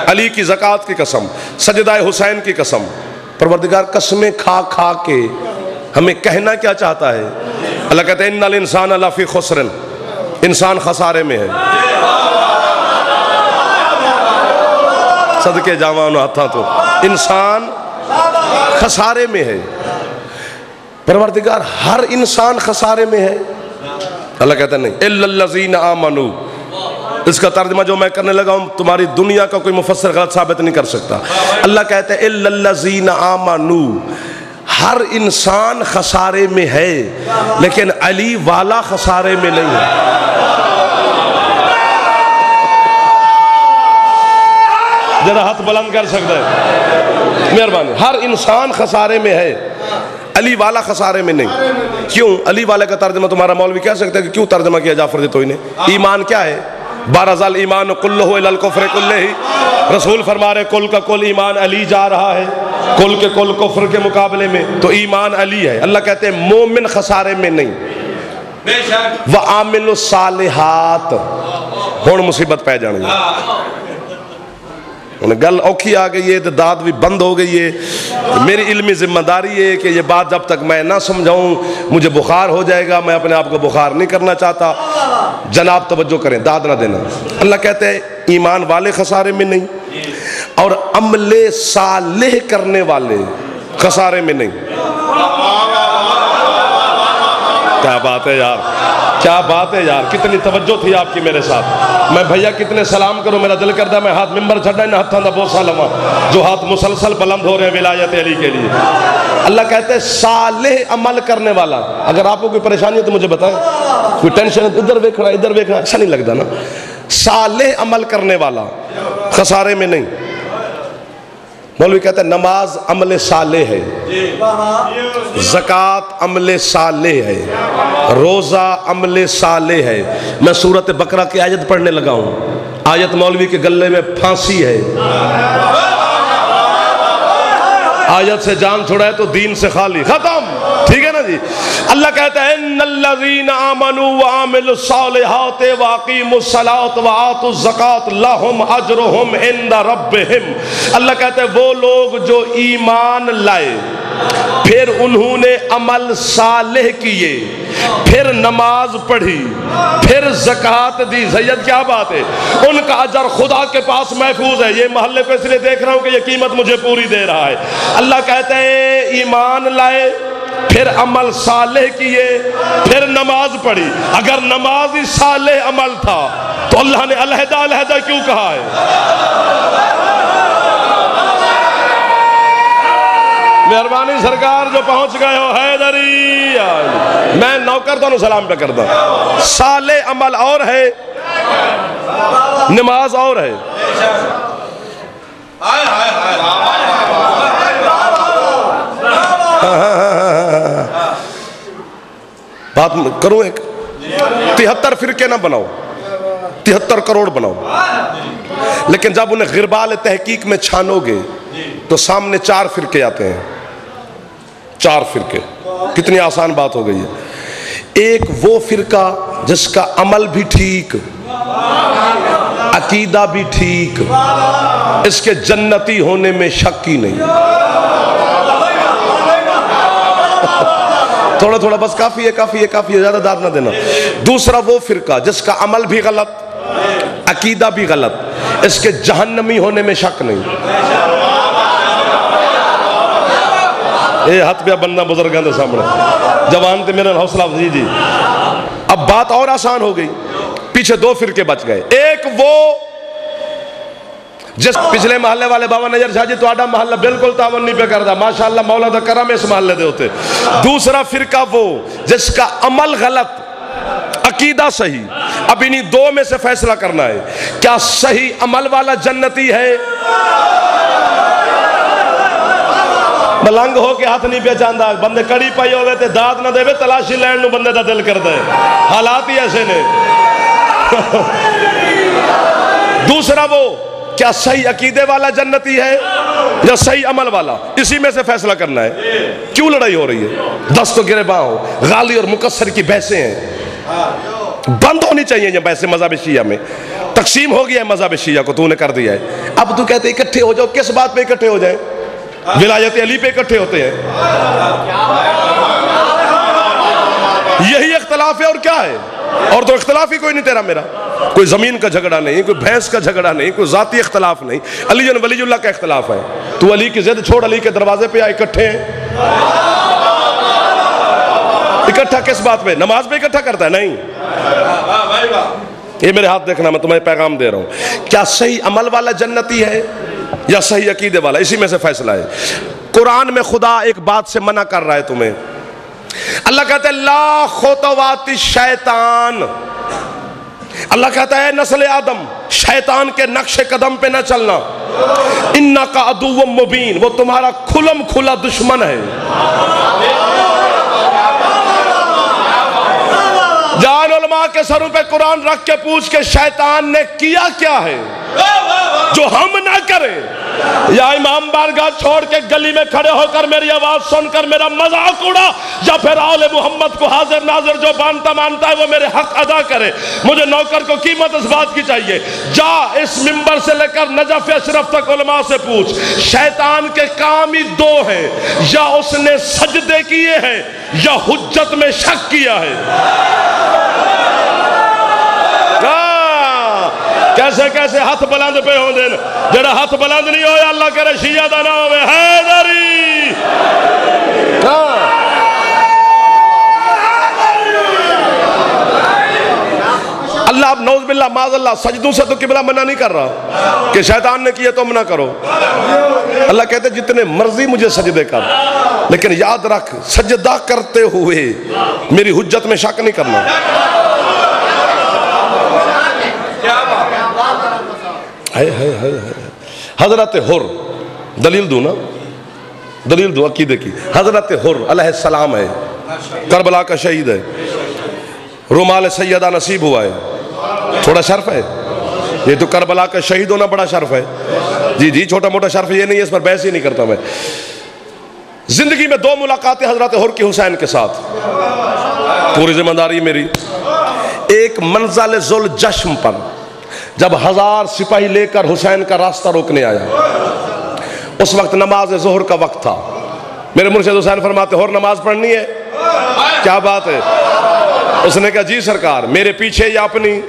علی کی زکوٰۃ کی قسم، سجدہ حسین کی قسم. پروردگار قسمیں کھا کھا کے ہمیں کہنا کیا چاہتا ہے؟ اللہ کہتے ہیں ان الانسان لفی خسر، انسان خسارے میں ہے. صدقے جاوان ہاتھاں تو انسان خسارے میں ہے. پروردگار ہر انسان خسارے میں ہے. اللہ کہتا ہے نہیں الا الذین آمنوا. اس کا ترجمہ جو میں کرنے لگا ہوں تمہاری دنیا کا کوئی مفسر غلط ثابت نہیں کر سکتا. اللہ کہتا ہے الا الذین آمنوا، ہر انسان خسارے میں ہے لیکن علی والا خسارے میں نہیں ہے. ذرا ہاتھ بلند کر سکتا ہے مہربانی. ہر انسان خسارے میں ہے، علی والا خسارے میں نہیں. کیوں؟ علی والے کا ترجمہ تمہارا مولوی کہہ سکتا ہے کہ کیوں ترجمہ کیا جعفر جتوئی نے؟ ایمان کیا ہے؟ بارزال ایمان کلہ الی الکفر کلہ. رسول فرما رہے کل کا کل ایمان علی جا رہا ہے، کل کے کل کفر کے مقابلے میں تو ایمان علی ہے. اللہ کہتے ہیں مومن خسارے میں نہیں. وَعَامِلُ الصَّالِحَاتِ. ہون مصیبت پہ جانے گل اوکھی آ گئی ہے تو داد بھی بند ہو گئی ہے. میری علمی ذمہ داری ہے کہ یہ بات جب تک میں نہ سمجھاؤں مجھے بخار ہو جائے گا. میں اپنے آپ کو بخار نہیں کرنا چاہتا. جناب توجہ کریں، داد نہ دینا. اللہ کہتے ہیں ایمان والے خسارے میں نہیں اور عمل صالح کرنے والے خسارے میں نہیں. کیا بات ہے یار، کیا بات ہے یار. کتنی توجہ تھی آپ کی میرے ساتھ. میں بھیا کتنے سلام کروں، میرا دل کرتا ہے میں ہاتھ ممبر چھڑا نہ ہاتھاں دا بوسا لواں جو ہاتھ مسلسل بلند ہو رہے ہیں ولایت علی کے لیے. اللہ کہتے ہیں صالح عمل کرنے والا. اگر آپ کو کوئی پریشانی ہے تو مجھے بتائیں، کوئی ٹینشن ہے ادھر دیکھنا ادھر دیکھنا اچھا نہیں لگتا نا. صالح عمل کرنے والا خسارے میں نہیں. مولوی کہتا ہے نماز عمل صالح ہے، زکوٰۃ عمل صالح ہے، روزہ عمل صالح ہے. میں سورۃ بقرہ کی آیت پڑھنے لگا ہوں. آیت مولوی کے گلے میں پھانسی ہے. آیت سے جان چھڑائے تو دین سے خالی، ختم، ٹھیک ہے نا جی۔ اللہ کہتا ہے ان الذین آمنوا وعملوا الصالحات واقیموا الصلاۃ وآتوا الزکاۃ لہم اجرہم عند ربہم۔ اللہ کہتا ہے وہ لوگ جو ایمان لائے، پھر انہوں نے عمل صالح کیے، پھر نماز پڑھی، پھر زکوٰۃ دی، سید کیا بات ہے، ان کا اجر خدا کے پاس محفوظ ہے۔ یہ محلے پہ اس لیے دیکھ رہا ہوں کہ یہ قیمت مجھے پوری دے رہا ہے۔ اللہ کہتا ہے ایمان لائے، پھر عمل صالح کیے، پھر نماز پڑھی۔ اگر نماز ہی صالح عمل تھا تو اللہ نے علیحدہ علیحدہ کیوں کہا ہے؟ مہربانی سرکار جو پہنچ گئے ہو حیدری، میں نوکر تو سلام پہ کرتا ہوں۔ صالح عمل اور ہے، نماز اور ہے۔ بات کروں ایک، 73 فرقے نہ بناؤ، 73 کروڑ بناؤ، لیکن جب انہیں غربال تحقیق میں چھانو گے تو سامنے 4 فرقے آتے ہیں۔ 4 فرقے، کتنی آسان بات ہو گئی ہے۔ ایک وہ فرقہ جس کا عمل بھی ٹھیک، عقیدہ بھی ٹھیک، اس کے جنتی ہونے میں شک ہی نہیں۔ تھوڑا تھوڑا بس کافی ہے، کافی ہے، کافی ہے، زیادہ داد نہ دینا۔ دوسرا وہ فرقہ جس کا عمل بھی غلط، عقیدہ بھی غلط، اس کے جہنمی ہونے میں شک نہیں۔ اے ہاتھ پہ بندہ بزرگاں دے سامنے جوان تے میرا حوصلہ افزائی جی۔ اب بات اور آسان ہو گئی، پیچھے 2 فرقے بچ گئے۔ ایک وہ جس پچھلے محلے والے بابا نجر شاہ جی تو آڈا محلہ بالکل تعاون نہیں پہ کردا، ماشاءاللہ مولا دا کرم اس محلے دے ہوتے۔ دوسرا فرقہ وہ جس کا عمل غلط، عقیدہ صحیح۔ اب انہی 2 میں سے فیصلہ کرنا ہے، کیا صحیح عمل والا جنتی ہے؟ ملنگ ہو کے ہاتھ نہیں پہچاندہ، بندے کڑی پائی ہوئے تے داد نہ دے وے، تلاشی لین نو بندے دا دل کر دے، حالات ہی ایسے نے۔ دوسرا وہ کیا صحیح عقیدے والا جنتی ہے یا صحیح عمل والا، اسی میں سے فیصلہ کرنا ہے۔ کیوں لڑائی ہو رہی ہے؟ دست و گریباں ہو، غالی اور مقصر کی بحثیں ہیں، بند ہونی چاہیے یہ بحثیں۔ مذہب شیعہ میں تقسیم ہو گیا ہے، مذہب شیعہ کو تو نے کر دیا ہے۔ اب تو کہتے اکٹھے ہو جاؤ، کس بات پہ اکٹھے ہو جائیں؟ ولایت علی پہ اکٹھے ہوتے ہیں، یہی اختلاف ہے اور کیا ہے؟ اور تو اختلاف ہی کوئی نہیں تیرا میرا، کوئی زمین کا جھگڑا نہیں، کوئی بھینس کا جھگڑا نہیں، کوئی ذاتی اختلاف نہیں، علی جن ولی اللہ کا اختلاف ہے۔ تو علی کی ضد چھوڑ، علی کے دروازے پہ آئے اکٹھے ہیں۔ اکٹھا کس بات پہ؟ نماز پہ اکٹھا کرتا ہے؟ نہیں۔ یہ میرے ہاتھ دیکھنا، میں تمہیں پیغام دے رہا ہوں، کیا صحیح عمل والا جنتی ہے یا صحیح عقیدے والا؟ اسی میں سے فیصلہ ہے۔ قرآن میں خدا ایک بات سے منع کر رہا ہے تمہیں، اللہ کہتا ہے لا خطوات الشیطان، اللہ کہتا ہے نسل آدم شیطان کے نقش قدم پہ نہ چلنا، انکا عدو مبین، وہ تمہارا کھلم کھلا دشمن ہے۔ جان علماء کے سروں پہ قرآن رکھ کے پوچھ کے شیطان نے کیا کیا ہے جو ہم نہ کریں؟ یا امام بارگاہ چھوڑ کے گلی میں کھڑے ہو کر میری آواز سن کر میرا مذاق اڑا، یا پھر آل محمد کو حاضر ناظر جو مانتا ہے وہ میرے حق ادا کرے۔ مجھے نوکر کو قیمت اس بات کی چاہیے، جا اس منبر سے لے کر نجف اشرف تک علماء سے پوچھ، شیطان کے کام ہی 2 ہیں، یا اس نے سجدے کیے ہیں یا حجت میں شک کیا ہے۔ کیسے کیسے ہاتھ بلند پہ ہوں دن، جڑا ہاتھ بلند نہیں ہویا اللہ کرے شیعہ دا نہ ہوئے حیدری۔ اللہ اب نعوذ باللہ معاذ اللہ سجدوں سے تو قبلہ منع نہیں کر رہا کہ شیطان نے کیے تو منع کرو۔ اللہ کہتے جتنے مرضی مجھے سجدے کر، لیکن یاد رکھ سجدہ کرتے ہوئے میری حجت میں شک نہیں کرنا۔ حضرت حر، دلیل دوں نا، دلیل دوں عقیدے کی، حضرت حر علیہ السلام ہے، کربلا کا شہید ہے، رومال سیدہ نصیب ہوا ہے، تھوڑا شرف ہے یہ تو، کربلا کا شہید ہونا بڑا شرف ہے۔ جی جی چھوٹا موٹا شرف یہ نہیں ہے، اس پر بحث ہی نہیں کرتا میں۔ زندگی میں 2 ملاقاتیں حضرت حر کی حسین کے ساتھ، پوری ذمہ داری میری۔ ایک منزل ذوالجشم پر جب 1000 سپاہی لے کر حسین کا راستہ روکنے آیا، اس وقت نماز ظہر کا وقت تھا۔ میرے مرشد حسین فرماتے حر نماز پڑھنی ہے؟ کیا بات ہے؟ اس نے کہا جی سرکار، میرے پیچھے یا اپنی؟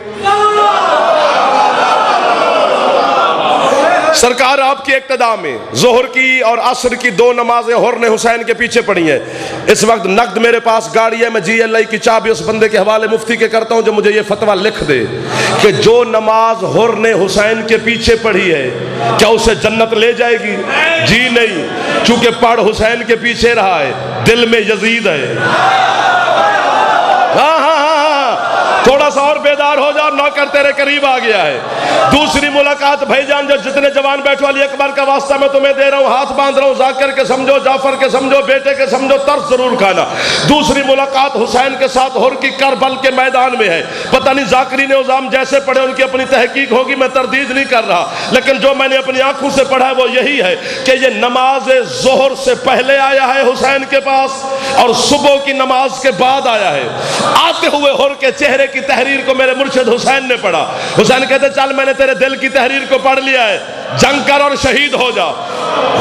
سرکار آپ کی اقتداء میں ظہر کی اور عصر کی 2 نمازیں حر نے حسین کے پیچھے پڑھی ہیں۔ اس وقت نقد میرے پاس گاڑی ہے، میں جی اللہ کی چابی اس بندے کے حوالے مفتی کے کرتا ہوں جو مجھے یہ فتویٰ لکھ دے کہ جو نماز حر نے حسین کے پیچھے پڑھی ہے کیا اسے جنت لے جائے گی؟ جی نہیں، چونکہ پڑھ حسین کے پیچھے رہا ہے، دل میں یزید ہے۔ تھوڑا سا اور بیدار ہو جا، نوکر تیرے قریب آ گیا ہے۔ دوسری ملاقات بھائی جان، جو جتنے جوان بیٹھو، علی اکبر کا واسطہ میں تمہیں دے رہا ہوں، ہاتھ باندھ رہا ہوں، ذاکر کے سمجھو، جعفر کے سمجھو، بیٹے کے سمجھو، ترس ضرور کھانا۔ دوسری ملاقات حسین کے ساتھ حر کی کربل کے میدان میں ہے۔ پتہ نہیں ذاکری نے عظام جیسے پڑھے، ان کی اپنی تحقیق ہوگی، میں تردید نہیں کر رہا، لیکن جو میں نے اپنی آنکھوں سے پڑھا ہے وہ یہی ہے کہ یہ نماز ظہر سے پہلے آیا ہے حسین کے پاس اور صبح کی نماز کے بعد آیا ہے۔ آتے ہوئے حر کے چہرے کی تحریر کو میرے مرشد حسین نے پڑھا۔ حسین کہتے چل میں نے تیرے دل کی تحریر کو پڑھ لیا ہے، جنگ کر اور شہید ہو جا۔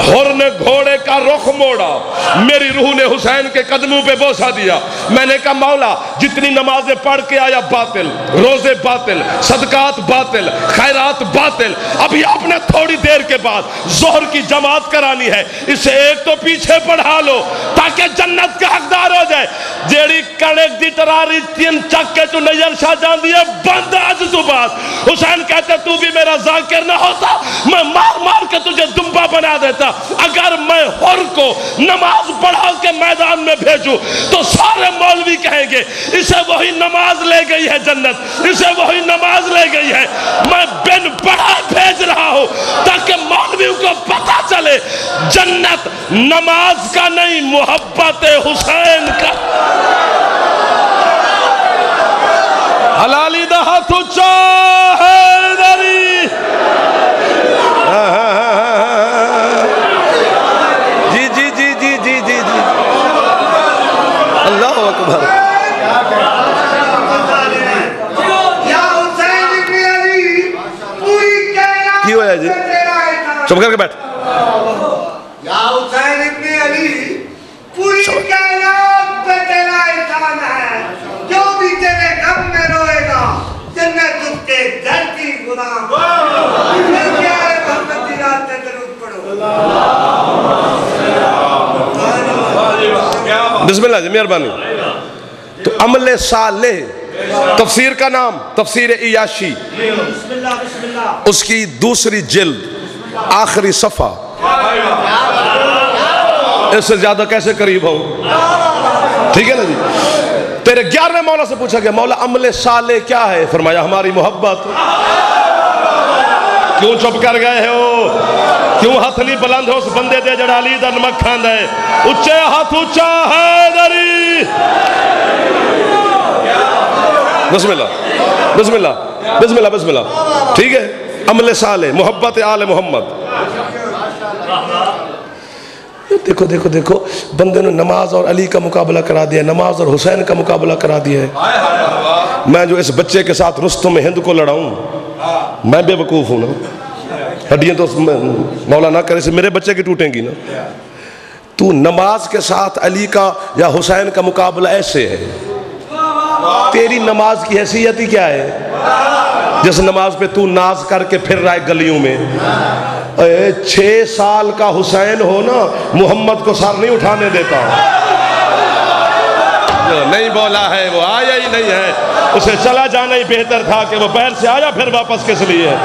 حر نے گھوڑے کا رخ موڑا، میری روح نے حسین کے قدموں پہ بوسہ دیا۔ میں نے کہا مولا جتنی نمازیں پڑھ کے آیا باطل، روزے باطل، صدقات باطل، خیرات باطل، ابھی آپ نے تھوڑی دیر کے بعد ظہر کی جماعت کرانی ہے، اسے ایک تو پیچھے پڑھا لو تاکہ جنت کا حقدار ہو جائے۔ جیڑی کڑک دی ٹراری تین چک کے تو نیر شاہ جان دیا بند آج تو بات۔ حسین کہتے تو بھی میرا ذاکر نہ ہوتا میں مار مار کے تجھے دمبا بنا دیتا۔ اگر میں حر کو نماز پڑھا کے میدان میں بھیجوں تو سارے مولوی کہیں گے اسے وہی نماز لے گئی ہے جنت، اسے وہی نماز لے گئی ہے۔ میں بن پڑھا بھیج رہا ہوں تاکہ مولویوں کو پتہ چلے جنت نماز کا نہیں محبت حسین کا۔ حلالی دا ہاتھ اچھا ہے داری، جی جی جی جی جی جی جی اللہ اکبر۔ کی ہوا ہے جی؟ چپ کر کے بیٹھ۔ یا حسین ابن علی پوری کائنات پہ تیرا احسان ہے، جو بھی تیرے غم میں روئے گا جنت اس کے در کی غلام۔ پیارے محمد کی رات میں درود پڑھو۔ بسم اللہ جی مہربانی۔ تو عمل صالح تفسیر کا نام تفسیر عیاشی، اس کی دوسری جلد آخری صفحہ، اس سے زیادہ کیسے قریب ہو؟ ٹھیک ہے نا جی؟ تیرے 11ویں مولا سے پوچھا گیا مولا عمل صالح کیا ہے؟ فرمایا ہماری محبت۔ کیوں چپ کر گئے ہو؟ کیوں ہاتھ نہیں بلند ہو؟ اس بندے دے جڑا علی دا نمک کھاندہ ہے، اچھے ہاتھ اچھا ہے دری۔ بسم اللہ بسم اللہ بسم اللہ بسم اللہ۔ ٹھیک ہے، عمل صالح محبت آل محمد۔ دیکھو دیکھو دیکھو بندے نے نماز اور علی کا مقابلہ کرا دیا، نماز اور حسین کا مقابلہ کرا دیا ہے۔ میں جو اس بچے کے ساتھ رستم ہند کو لڑاؤں، میں بے وقوف ہوں نا، ہڈیاں تو مولا نہ کرے سے میرے بچے کی ٹوٹیں گی نا۔ تو نماز کے ساتھ علی کا یا حسین کا مقابلہ ایسے ہے، تیری نماز کی حیثیت ہی کیا ہے؟ جس نماز پہ تو ناز کر کے پھر رہا ہے گلیوں میں۔ 6 سال کا حسین ہو نا، محمد کو سر نہیں اٹھانے دیتا، جو نہیں بولا ہے وہ آیا ہی نہیں ہے، اسے چلا جانا ہی بہتر تھا کہ وہ پیر سے آیا پھر واپس کس لیے؟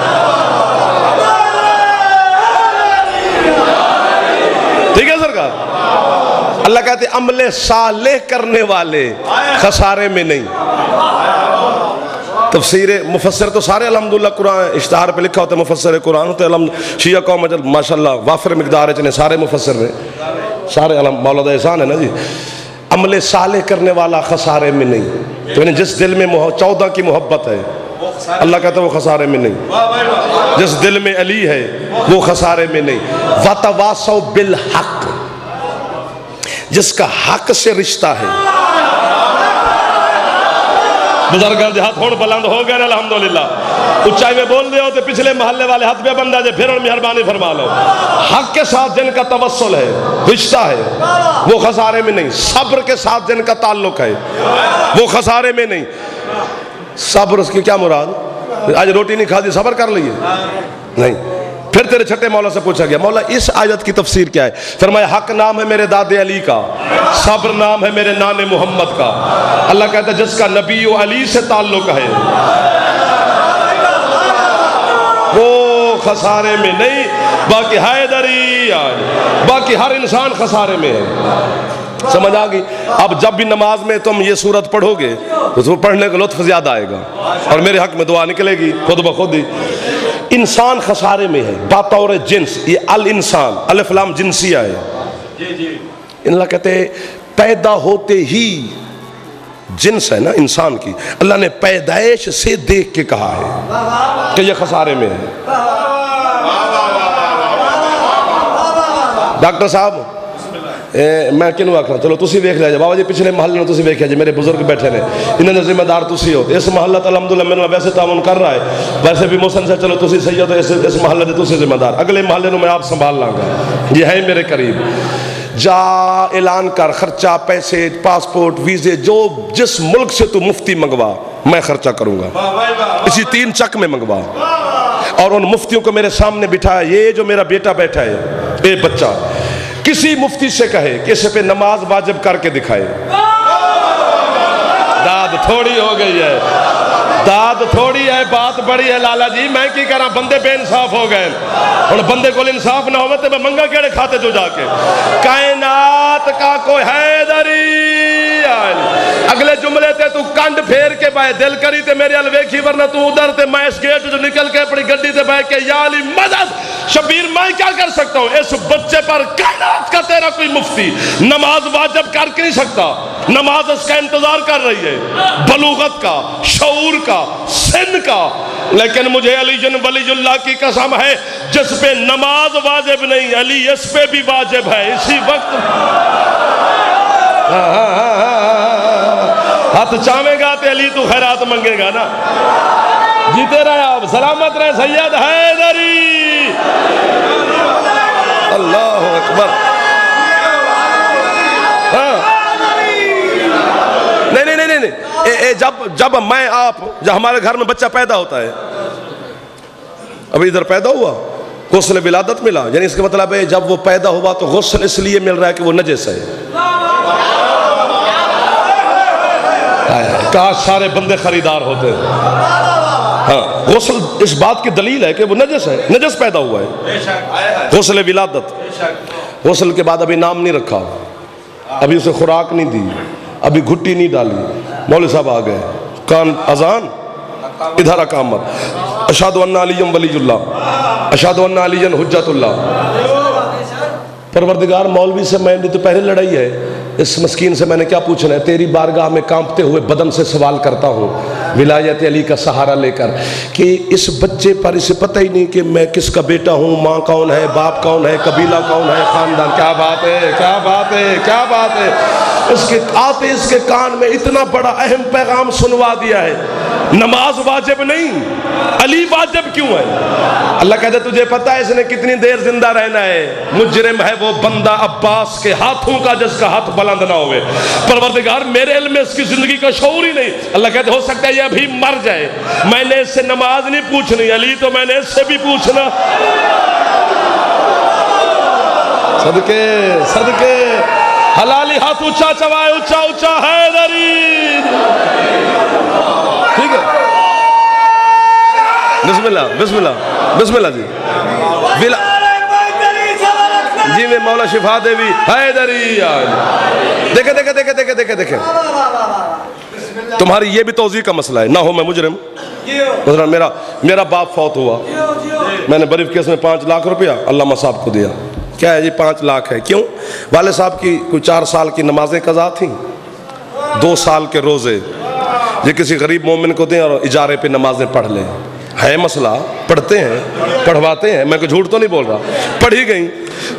ٹھیک ہے سرکار؟ اللہ کہتے ہیں عمل صالح کرنے والے خسارے میں نہیں۔ تفسیر مفسر تو سارے الحمدللہ قرآن اشتہار پہ لکھا ہوتا ہے، مفسر قرآن ہوتے ہیں، شیعہ قوم ماشاءاللہ وافر مقدار ہے، سارے مفسر نے سارے مولا احسان ہے نا جی۔ عمل صالح کرنے والا خسارے میں نہیں، تو جس دل میں 14 کی محبت ہے اللہ کہتا ہے وہ خسارے میں نہیں، جس دل میں علی ہے وہ خسارے میں نہیں۔ وَتَوَاسَوْا بِالْحَقِّ، جس کا حق سے رشتہ ہے. بزرگان دے ہاتھ ہون بلند ہو گئے الحمدللہ. اچائی میں بول دے ہو تو پچھلے محلے والے ہاتھ پہ بندہ جے پھر اور مہربانی فرما لو. حق کے ساتھ جن کا توسل ہے، رشتہ ہے، وہ خسارے میں نہیں. صبر کے ساتھ جن کا تعلق ہے وہ خسارے میں نہیں. صبر اس کی کیا مراد؟ آج روٹی نہیں کھا دی صبر کر لیے نہیں. پھر تیرے چھٹے مولا سے پوچھا گیا مولا اس آیت کی تفسیر کیا ہے؟ فرمایا حق نام ہے میرے دادے علی کا، صبر نام ہے میرے نانے محمد کا. اللہ کہتا ہے جس کا نبی و علی سے تعلق ہے وہ خسارے میں نہیں. باقی حیدری باقی ہر انسان خسارے میں ہے. سمجھ آگئی؟ اب جب بھی نماز میں تم یہ سورت پڑھو گے تو پڑھنے کا لطف زیادہ آئے گا اور میرے حق میں دعا نکلے گی خود بخود ہی. انسان خسارے میں ہے بطور جنس. یہ الانسان الف لام جنسیہ ہے. اللہ کہتے ہیں پیدا ہوتے ہی جنس ہے نا انسان کی، اللہ نے پیدائش سے دیکھ کے کہا ہے کہ یہ خسارے میں ہے. ڈاکٹر صاحب میں کنوں آکھنا چلو تسی ویکھ لیا جائے بابا جی پچھلے محلے میں تسی ویکھ لیا جائے میرے بزرگ بیٹھے نے انہوں نے ذمہ دار تسی ہو. اس محلہ تو الحمدللہ میں ویسے تعاون کر رہا ہے، ویسے بھی محسن سے چلو تسی صحیح ہو تو اس محلے دے تسی ذمہ دار. اگلے محلے میں آپ سنبھال لاں گا، یہ ہے میرے قریب. جا اعلان کر خرچہ پیسے پاسپورٹ ویزے جو جس ملک سے تو مفتی منگوا میں خرچہ کروں گا. اسی 3 چک میں منگوا اور ان مفتیوں کو میرے سامنے بٹھایا. یہ جو میرا بیٹا بیٹھا ہے اے بچہ کسی مفتی سے کہے کہ اس پہ نماز واجب کر کے دکھائے. داد تھوڑی ہو گئی ہے، داد تھوڑی ہے، بات بڑی ہے. لالا جی میں کی کرا بندے بے انصاف ہو گئے اور بندے کو انصاف نہ ہوئے تو میں منگا کیڑے کھاتے جو جا کے. کائنات کا کوئی حیدری اگلے جملے تے تو کنڈ پھیر کے بائے دل کری تے میرے الویکھی ورنہ تو ادھر تے میں اس گیٹ جو نکل کے اپنی گڈی تے بائے کہ یا علی مدد. شبیر میں کیا کر سکتا ہوں؟ اس بچے پر کائنات کا تیرا کوئی مفتی نماز واجب کر کے نہیں سکتا. نماز اس کا انتظار کر رہی ہے، بلوغت کا، شعور کا، سن کا. لیکن مجھے علی جن ولی اللہ کی قسم ہے جس پہ نماز واجب نہیں علی اس پہ بھی واجب ہے. اسی وقت ہاتھ چاہے گا تو علی تو خیرات منگے گا نا. جیتے رہے آپ، سلامت رہے سید حیدری. اللہ اکبر. نہیں جب میں آپ جب ہمارے گھر میں بچہ پیدا ہوتا ہے ابھی ادھر پیدا ہوا غسل ولادت ملا، یعنی اس کا مطلب ہے جب وہ پیدا ہوا تو غسل اس لیے مل رہا ہے کہ وہ نجس ہے. کاش سارے بندے خریدار ہوتے ہیں. ہاں غسل اس بات کی دلیل ہے کہ وہ نجس ہے، نجس پیدا ہوا ہے. غسل ولادت، غسل کے بعد ابھی نام نہیں رکھا، ابھی اسے خوراک نہیں دی، ابھی گھٹی نہیں ڈالی. مولوی صاحب آ گئے، کان اذان ادھر اقامت. اشہدو ان علی ولی اللہ، اشہدو ان علی حجت اللہ. پروردگار مولوی سے میں نے تو پہلے لڑائی ہے، اس مسکین سے میں نے کیا پوچھنا ہے؟ تیری بارگاہ میں کانپتے ہوئے بدن سے سوال کرتا ہوں ولایت علی کا سہارا لے کر کہ اس بچے پر اسے پتہ ہی نہیں کہ میں کس کا بیٹا ہوں، ماں کون ہے، باپ کون ہے، قبیلہ کون ہے، خاندان. کیا بات ہے، کیا بات ہے، کیا بات ہے. اس کے آتے اس کے کان میں اتنا بڑا اہم پیغام سنوا دیا ہے. نماز واجب نہیں، علی واجب کیوں ہے؟ اللہ کہتا ہے تجھے پتہ ہے اس نے کتنی دیر زندہ رہنا ہے؟ مجرم ہے وہ بندہ عباس کے ہاتھوں کا جس کا ہاتھ بلند نہ ہوئے. پروردگار میرے علم میں اس کی زندگی کا شعور ہی نہیں. اللہ کہتے ہو سکتا ہے یہ ابھی مر جائے، میں نے اس سے نماز نہیں پوچھنی، علی تو میں نے اس سے بھی پوچھنا. صدقے صدقے حلالی ہاتھ اونچا چوائے، اونچا اونچا حیدری. ٹھیک ہے، بسم اللہ بسم اللہ بسم اللہ. جی میں مولا شفا دے بھی حیدری. دیکھیں دیکھیں دیکھیں دیکھیں دیکھیں دیکھیں تمہاری یہ بھی توضیح کا مسئلہ ہے. نہ ہو میں مجرم، میرا باپ فوت ہوا، میں نے بریف کیس میں 5 لاکھ روپیہ علامہ صاحب کو دیا. کیا ہے جی 5 لاکھ ہے؟ کیوں؟ والد صاحب کی کوئی 4 سال کی نمازیں قضا تھیں، 2 سال کے روزے، یہ کسی غریب مومن کو دیں اور اجارے پہ نمازیں پڑھ لیں. ہے مسئلہ، پڑھتے ہیں، پڑھواتے ہیں، میں کوئی جھوٹ تو نہیں بول رہا، پڑھی گئی۔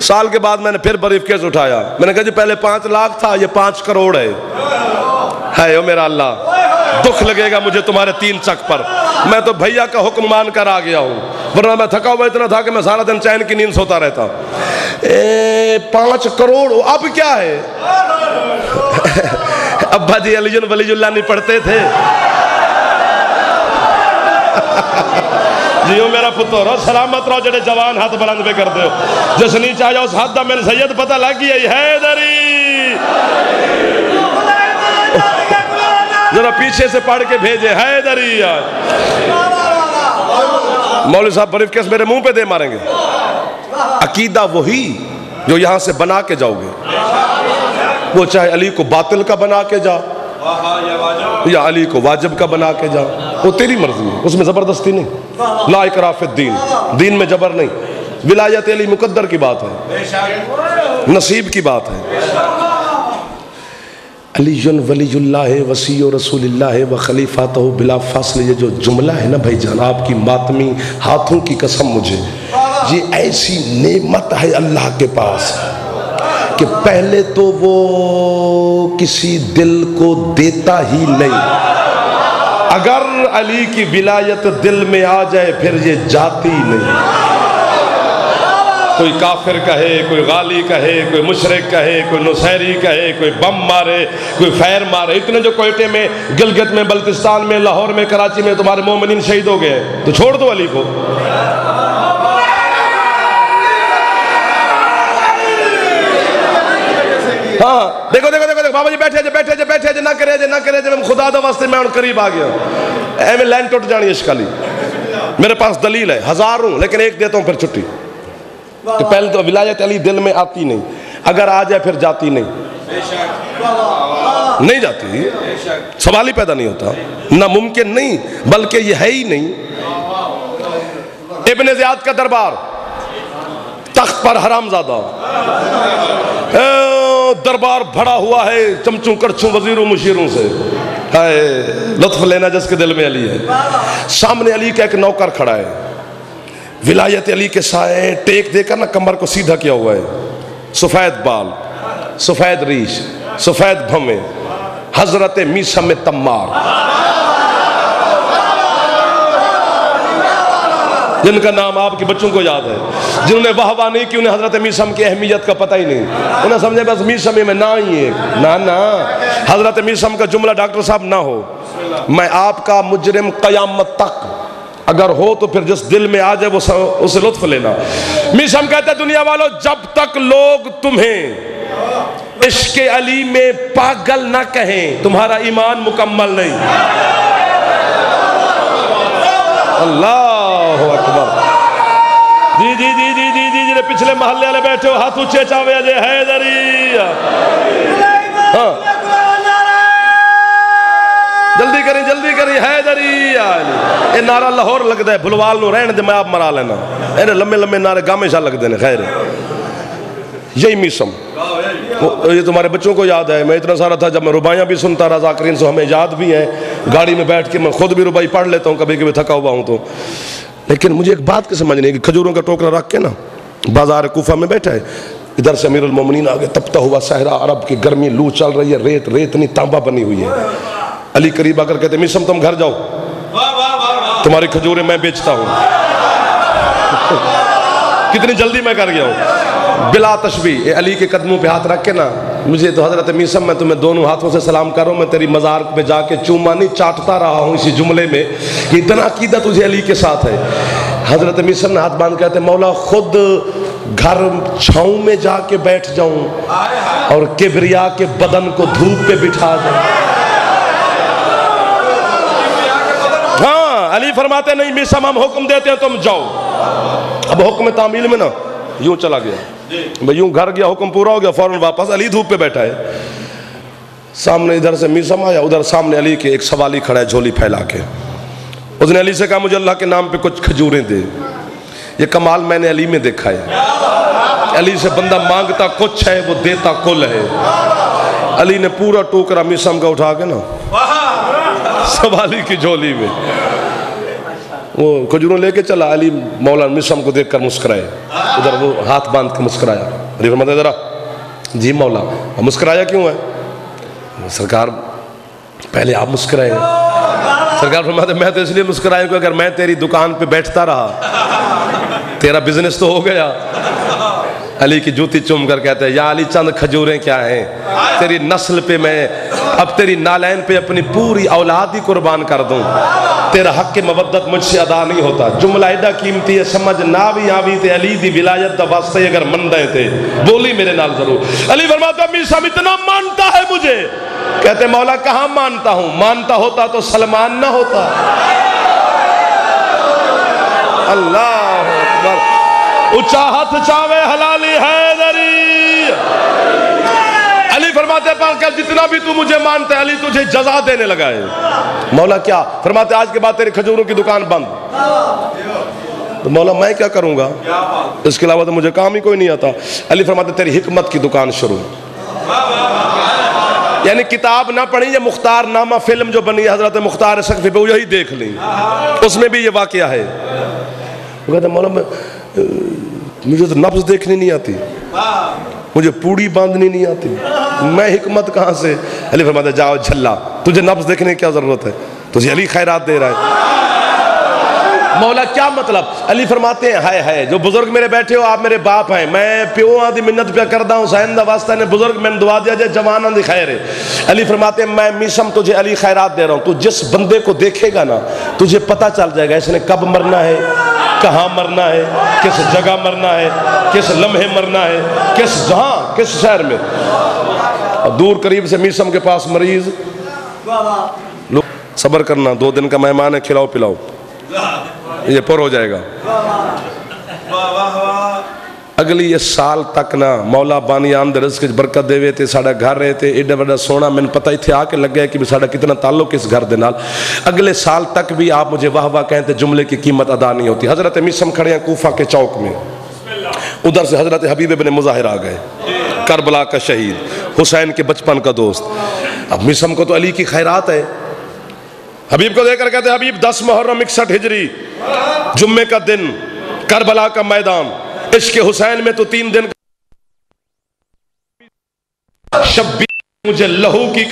سال کے بعد میں نے پھر بریف کیس اٹھایا، میں نے کہا جی پہلے 5 لاکھ تھا، یہ 5 کروڑ ہے۔ او میرا اللہ، دکھ لگے گا مجھے تمہارے 3 چک پر، میں تو بھیا کا حکم مان کر آ گیا ہوں، ورنہ میں تھکا ہوا اتنا تھا کہ میں سارا دن چین کی نیند سوتا رہتا۔ 5 کروڑ اب کیا ہے؟ ابا جی علی ولی اللہ نہیں پڑھتے تھے؟ جیو میرا پتر، سلامت رہو جڑے جوان ہاتھ بلند پہ کر دے ہو، جس نیچے آ جاؤ اس حد دا میرے سید پتہ لگ گیا حیدری، ذرا پیچھے سے پڑھ کے بھیجے حیدری۔ مولوی صاحب بریف کیس میرے منہ پہ دے ماریں گے۔ عقیدہ وہی جو یہاں سے بنا کے جاؤ گے، وہ چاہے علی کو باطل کا بنا کے جا یا علی کو واجب کا بنا کے جا، وہ تیری مرضی ہے، اس میں زبردستی نہیں، لا اکراہ فی الدین، دین میں جبر نہیں۔ ولایت علی مقدر کی بات ہے، نصیب کی بات ہے۔ علی ولی اللہ وصی رسول اللہ و خلیفاتہ بلا فاصل، یہ جو جملہ ہے نا بھائی جان، آپ کی ماتمی ہاتھوں کی قسم مجھے، یہ ایسی نعمت ہے اللہ کے پاس کہ پہلے تو وہ کسی دل کو دیتا ہی نہیں، اگر علی کی ولایت دل میں آ جائے پھر یہ جاتی نہیں۔ کوئی کافر کہے، کوئی غالی کہے، کوئی مشرک کہے، کوئی نصیری کہے، کوئی بم مارے، کوئی فیر مارے، اتنے جو کوئٹے میں، گلگت میں، بلتستان میں، لاہور میں، کراچی میں تمہارے مومنین شہید ہو گئے، تو چھوڑ دو علی کو۔ ہاں دیکھو دیکھو دیکھو بابا جی بیٹھے جے بیٹھے جے بیٹھے جے، نہ کرے جے نہ کرے جے، میں خدا دا واسطے میں ان قریب آ گیا، اے میں لائن ٹوٹ جانی اشکالی، میرے پاس دلیل ہے ہزاروں، لیکن ایک دیتا ہوں پھر چھٹی، کہ پہلے تو ولایت علی دل میں آتی نہیں، اگر آ جائے پھر جاتی نہیں، نہیں جاتی، سوال ہی پیدا نہیں ہوتا، نہ ممکن نہیں بلکہ یہ ہے ہی نہیں۔ ابن زیاد کا دربار، تخت پر حرام زادہ، دربار بھرا ہوا ہے چمچوں کرچوں وزیروں مشیروں سے، لطف لینا جس کے دل میں علی ہے، سامنے علی کا ایک نوکر کھڑا ہے، ولایت علی کے سائے ٹیک دے کر نا کمر کو سیدھا کیا ہوا ہے، سفید بال، سفید ریش، سفید بھمیں، حضرت میثم تمار، جن کا نام آپ کے بچوں کو یاد ہے، جنہوں نے واہ واہ نہیں کی، انہیں حضرت میثم کی اہمیت کا پتہ ہی نہیں، انہیں سمجھے بس میثم میں نہ ہی ہے، نہ حضرت میثم کا جملہ ڈاکٹر صاحب نہ ہو، میں آپ کا مجرم قیامت تک، اگر ہو تو پھر جس دل میں آ جائے وہ اسے لطف لینا۔ میثم کہتا ہے دنیا والوں، جب تک لوگ تمہیں عشق علی میں پاگل نہ کہیں تمہارا ایمان مکمل نہیں۔ اللہ اکبر، جی جی جی جی جی جی جی پچھلے محلے والے بیٹھے ہو ہاتھ اونچے چاوے جے حیدری، ہاں جلدی کریں حیدری، یہ نعرہ لاہور لگتا ہے، بھلوال نو رہن دے میں آپ مرا لینا، اینے لمبے لمبے نعرے گامے شاہ لگتے ہیں۔ خیر یہی میثم، یہ تمہارے بچوں کو یاد ہے، میں اتنا سارا تھا جب میں ربائیاں بھی سنتا رہا ذاکرین سے، ہمیں یاد بھی ہیں، گاڑی میں بیٹھ کے میں خود بھی ربائی پڑھ لیتا ہوں کبھی کبھی تھکا ہوا ہوں تو، لیکن مجھے ایک بات کی سمجھ نہیں ہے کہ کھجوروں کا ٹوکرا رکھ کے نا بازار کوفہ میں بیٹھا ہے، ادھر سے امیر المومنین آگے تپتا ہوا صحرا عرب کی گرمی، لو چل رہی ہے، ریت نہیں تانبا بنی ہوئی ہے، علی قریب آ کر کہتے ہیں میثم تم گھر جاؤ، تمہاری کھجوریں میں بیچتا ہوں۔ کتنی جلدی میں کر گیا ہوں، بلا تشبیہ، علی کے قدموں پہ ہاتھ رکھ کے نا، مجھے تو حضرت میثم میں تمہیں دونوں ہاتھوں سے سلام کر رہا ہوں، میں تیری مزار پہ جا کے چوما نہیں چاٹتا رہا ہوں اسی جملے میں کہ اتنا عقیدہ تجھے علی کے ساتھ ہے۔ حضرت میثم نے ہاتھ باندھ کہتے ہیں مولا خود گھر چھاؤں میں جا کے بیٹھ جاؤں اور کبریا کے بدن کو دھوپ پہ بٹھا جاؤں۔ ہاں علی فرماتے نہیں میثم ہم حکم دیتے ہیں تم جاؤ، اب حکم تعمیل میں نا یوں چلا گیا، میں یوں گھر گیا، حکم پورا ہو گیا، فوراً واپس علی دھوپ پہ بیٹھا ہے، سامنے ادھر سے میثم آیا، ادھر سامنے علی کے ایک سوالی کھڑا ہے جھولی پھیلا کے، اس نے علی سے کہا مجھے اللہ کے نام پہ کچھ کھجوریں دے۔ یہ کمال میں نے علی میں دیکھا ہے، علی سے بندہ مانگتا کچھ ہے وہ دیتا کل ہے۔ علی نے پورا ٹوکرا میثم کا اٹھا کے نا سوالی کی جھولی میں، وہ کھجوروں لے کے چلا، علی مولانا مشم کو دیکھ کر مسکرائے، ادھر وہ ہاتھ باندھ کے مسکرایا۔ علی فرماتے ذرا جی مولا، مسکرایا کیوں ہے؟ سرکار پہلے آپ مسکرائے ہیں۔ سرکار فرماتے میں تو اس لیے مسکرایا کہ اگر میں تیری دکان پہ بیٹھتا رہا تیرا بزنس تو ہو گیا۔ علی کی جوتی چوم کر کہتے ہیں یا علی چند کھجوریں کیا ہیں، تیری نسل پہ میں اب تیری نالین پہ اپنی پوری اولاد ہی قربان کر دوں، تیرا حق کی مودت مجھ سے ادا نہیں ہوتا۔ جملہ ایڈا قیمتی ہے، سمجھ نہ بھی آوی تے علی دی ولایت دا واسطے اگر مندے تھے بولی میرے نال ضرور۔ علی فرماتا میسم اتنا مانتا ہے مجھے، کہتے مولا کہاں مانتا ہوں، مانتا ہوتا تو سلمان نہ ہوتا۔ اللہ اکبر، اونچا ہاتھ چاوے حلالی حیدری۔ علی فرماتے پاک جتنا بھی تو مجھے مانتا ہے، علی تجھے جزا دینے لگا ہے۔ مولا کیا؟ فرماتے آج کے بعد تیری کھجوروں کی دکان بند۔ تو مولا میں کیا کروں گا، اس کے علاوہ تو مجھے کام ہی کوئی نہیں آتا۔ علی فرماتے تیری حکمت کی دکان شروع، یعنی کتاب نہ پڑھی، یہ مختار نامہ فلم جو بنی حضرت مختار سقفی پہ یہی دیکھ لیں، اس میں بھی یہ واقعہ ہے۔ وہ کہتا مولا مجھے تو نبض دیکھنی نہیں آتی، مجھے پوڑی باندھنی نہیں آتی، میں حکمت کہاں سے؟ علی فرماتے جاؤ جھلا، تجھے نبض دیکھنے کی کیا ضرورت ہے، تجھے علی خیرات دے رہا ہے۔ مولا کیا مطلب؟ علی فرماتے ہیں ہائے ہائے جو بزرگ میرے بیٹھے ہو، آپ میرے باپ ہیں، میں پیو آدھی منت پہ کردہ ہوں، سائن دا واسطہ نے بزرگ میں دعا دیا جائے جوانہ دی خیر ہے۔ علی فرماتے ہیں میں میسم تجھے علی خیرات دے رہا ہوں، تو جس بندے کو دیکھے گا نا تجھے پتہ چل جائے گا اس نے کب مرنا ہے، کہاں مرنا ہے، کس جگہ مرنا ہے، کس لمحے مرنا ہے، کس جہاں کس شہر میں۔ دور قریب سے میسم کے پاس مریض، صبر کرنا، 2 دن کا مہمان ہے، کھلاؤ پلاؤ، یہ پر ہو جائے گا۔ اگلی اس سال تک نا مولا بانی آمد رزق برکت دے وے تے ساڑا گھر رہے تے ایڈا بڑا سونا، میں نے پتہ ہی تھے آ کے لگ گیا کہ ساڑا کتنا تعلق اس گھر دے نال۔ اگلے سال تک بھی آپ مجھے واہ واہ کہیں تے جملے کی قیمت ادا نہیں ہوتی۔ حضرت میسم کھڑے ہیں کوفہ کے چوک میں، ادھر سے حضرت حبیب ابن مظاہر آ گئے، کربلا کا شہید، حسین کے بچپن کا دوست۔ اب میسم کو تو علی کی خیرات ہے، حبیب کو دیکھ کر کہتے ہیں حبیب 10 محرم 61 ہجری جمعے کا دن، کربلا کا میدان، عشق حسین میں تو 3 دن شبیر مجھے لہو کی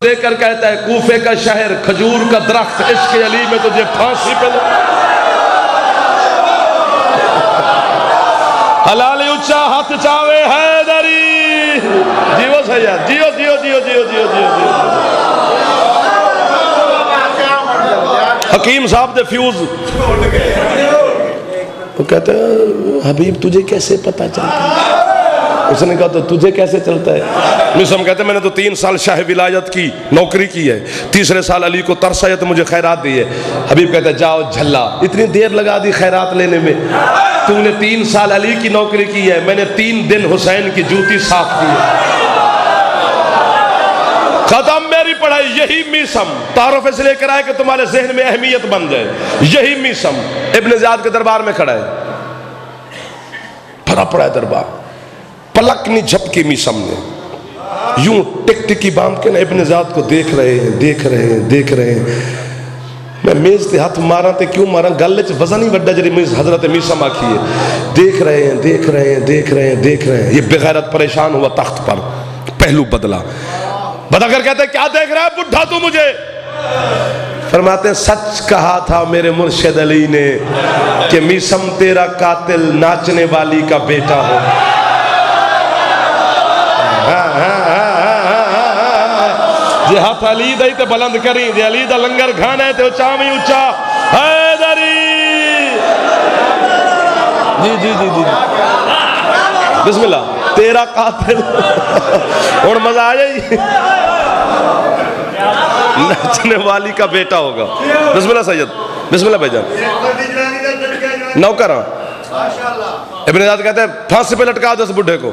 دیکھ کر کہتا ہے کوفے کا شہر، کھجور کا درخت، عشق علی میں تجھے پھانسی پہ حلالی اچھا ہاتھ چاوے حیدری، جیو سید، جیو جیو جیو جیو جیو جیو۔ حکیم صاحب دے فیوز، وہ کہتے ہیں حبیب تجھے کیسے پتا چلتا ہے؟ اس نے کہا تو تجھے کیسے چلتا ہے؟ میسم کہتے ہیں میں نے تو 3 سال شاہ ولایت کی نوکری کی ہے، تیسرے سال علی کو ترس آیا تو مجھے خیرات دی ہے۔ حبیب کہتے ہیں جاؤ جھلا، اتنی دیر لگا دی خیرات لینے میں، تو نے 3 سال علی کی نوکری کی ہے، میں نے 3 دن حسین کی جوتی صاف کی ہے۔ ختم میری پڑھائی، یہی میسم تعارف اس لے کر آئے کہ تمہارے ذہن میں اہمیت بن جائے۔ یہی میسم ابن زیاد کے دربار میں کھڑا ہے، بھرا پڑا ہے دربار، پلک نہیں جھپکی میسم نے، یوں ٹک ٹکی باندھ کے نا ابن زیاد کو دیکھ رہے ہیں دیکھ رہے ہیں دیکھ رہے ہیں۔ میں میز تے ہاتھ مارا تے کیوں مارا، گلے چ وزن ہی وڈا جڑی حضرت میسم آکھی ہے، دیکھ رہے ہیں دیکھ رہے ہیں دیکھ رہے ہیں دیکھ رہے ہیں۔ یہ بغیرت پریشان ہوا تخت پر، پہلو بدلا، بتا کر کہتے ہیں کیا دیکھ رہا ہے بڈھا تو مجھے؟ فرماتے ہیں سچ کہا تھا میرے مرشد علی نے کہ میسم تیرا قاتل ناچنے والی کا بیٹا ہو۔ جی ہاتھ علی دائی تے بلند کریں، جی علی دا لنگر کھانا ہے تے اچھاویں اچھا حیدری، جی جی جی جی بسم اللہ، تیرا قاتل اور مزہ آیا ہی ناچنے والی کا بیٹا ہوگا۔ بسم اللہ سید، بسم اللہ بھائی جان، نوکر ہاں۔ ابن زیاد کہتے ہیں پھانسی پہ لٹکا دو اس بڈھے کو۔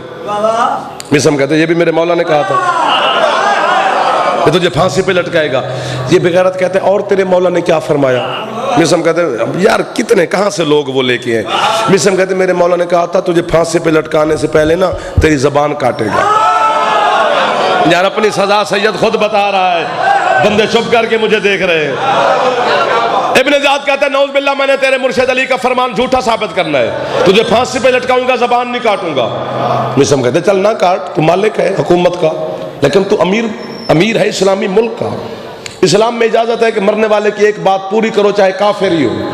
میسم کہتے ہیں یہ بھی میرے مولا نے کہا تھا کہ تجھے پھانسی پہ لٹکائے گا۔ یہ بغیرت کہتے ہیں اور تیرے مولا نے کیا فرمایا؟ میسم کہتے ہیں یار کتنے کہاں سے لوگ وہ لے کے ہیں؟ میسم کہتے ہیں میرے مولا نے کہا تھا تجھے پھانسی پہ لٹکانے سے پہلے نا تیری زبان کاٹے گا۔ یار اپنی سزا سید خود بتا رہا ہے، بندے چپ کر کے مجھے دیکھ رہے ہیں۔ ابن زیاد کہتا ہے نعوذ باللہ میں نے تیرے مرشد علی کا فرمان جھوٹا ثابت کرنا ہے، تجھے پھانسی پہ لٹکاؤں گا، زبان نہیں کاٹوں گا۔ مسلم کہتے چل نہ کاٹ، تو مالک ہے حکومت کا، لیکن تو امیر ہے اسلامی ملک کا۔ اسلام میں اجازت ہے کہ مرنے والے کی ایک بات پوری کرو چاہے کافر ہی ہو،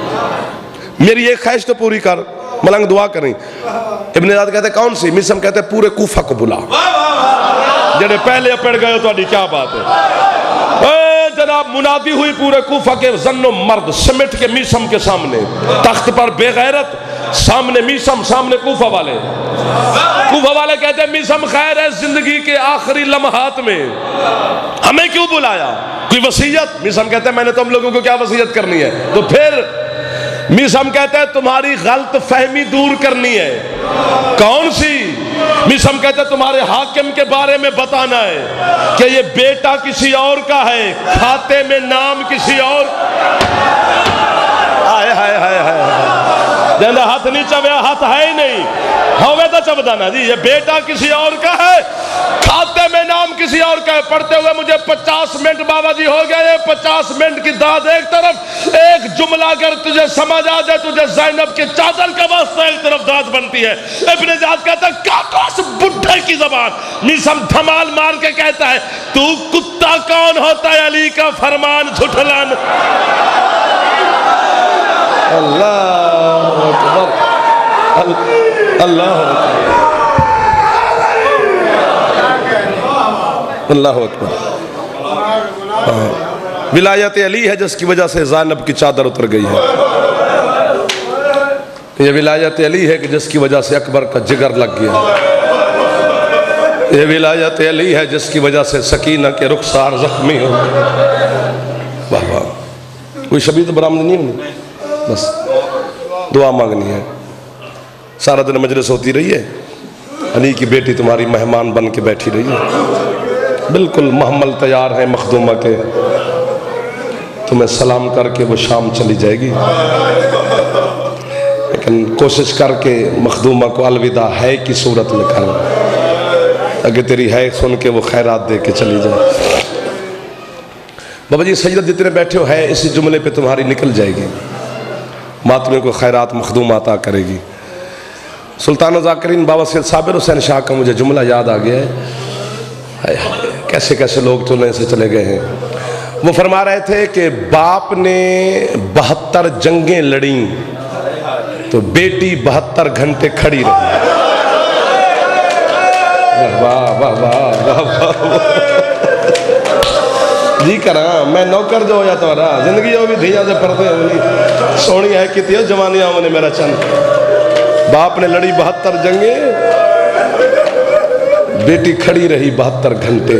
میری ایک خواہش تو پوری کر، ملنگ دعا کریں۔ ابن زیاد کہتے کون سی؟ مسلم کہتے پورے کوفہ کو بلا، جڑے پہلے پڑ گئے ہو، تو کیا بات ہے؟ اے جناب منادی ہوئی پورے کوفہ کے زن و مرد سمٹ کے میسم کے سامنے، تخت پر بے غیرت، سامنے میسم، سامنے کوفہ والے۔ کوفہ والے کہتے ہیں میسم خیر ہے زندگی کے آخری لمحات میں ہمیں کیوں بلایا، کوئی وصیت؟ میسم کہتے ہیں میں نے تم لوگوں کو کیا وصیت کرنی ہے؟ تو پھر میسم کہتے ہیں تمہاری غلط فہمی دور کرنی ہے۔ کون سی؟ میسم کہتے ہیں تمہارے حاکم کے بارے میں بتانا ہے کہ یہ بیٹا کسی اور کا ہے، کھاتے میں نام کسی اور۔ ہائے ہائے ہائے ہائے، جنہا ہاتھ نہیں چویا، ہاتھ ہے ہی نہیں، ہوئے تو چبدانا جی، یہ بیٹا کسی اور کا ہے، کھاتے میں نام کسی اور کا ہے۔ پڑھتے ہوئے مجھے 50 منٹ بابا جی ہو گئے، 50 منٹ کی داد ایک طرف، ایک جملہ اگر تجھے سمجھ آ جائے، تجھے زینب کے چادر کا واسطہ ایک طرف داد بنتی ہے۔ ابن زیاد کہتا ہے کاٹو اس بڈھے کی زبان۔ میسم دھمال مار کے کہتا ہے تو کتا کون ہوتا ہے علی کا فرمان جھٹلان۔ اللہ اکبر، اللہ اکبر، اللہ اکبر۔ ولایت علی ہے جس کی وجہ سے زینب کی چادر اتر گئی ہے، یہ ولایت علی ہے کہ جس کی وجہ سے اکبر کا جگر لگ گیا، یہ ولایت علی ہے جس کی وجہ سے سکینہ کے رخسار زخمی ہو گئے۔ واہ واہ، کوئی شبیہ برآمد نہیں ہونی، بس دعا مانگنی ہے۔ سارا دن مجلس ہوتی رہی ہے، علی کی بیٹی تمہاری مہمان بن کے بیٹھی رہی ہے، بالکل محمل تیار ہے مخدومہ کے، تمہیں سلام کر کے وہ شام چلی جائے گی، لیکن کوشش کر کے مخدومہ کو الوداع ہے کی صورت میں کر، تاکہ تیری ہے سن کے وہ خیرات دے کے چلی جائے۔ بابا جی سجدہ جتنے بیٹھے ہو ہے اسی جملے پہ تمہاری نکل جائے گی، ماتمے کو خیرات مخدوم عطا کرے گی۔ سلطان و ذاکرین بابا سید صابر حسین شاہ کا مجھے جملہ یاد آ گیا ہے، کیسے کیسے لوگ چلنے سے چلے گئے ہیں۔ وہ فرما رہے تھے کہ باپ نے 72 جنگیں لڑیں تو بیٹی 72 گھنٹے کھڑی رہی۔ واہ واہ واہ واہ، جی کراں میں نوکر جو ہویا تو رہا زندگی ہو بھی دھیاں سے پردے ہونی سونی ہے کتی ہو جوانیاں ہونے میرا چند۔ باپ نے لڑی 72 جنگیں، بیٹی کھڑی رہی 72 گھنٹے۔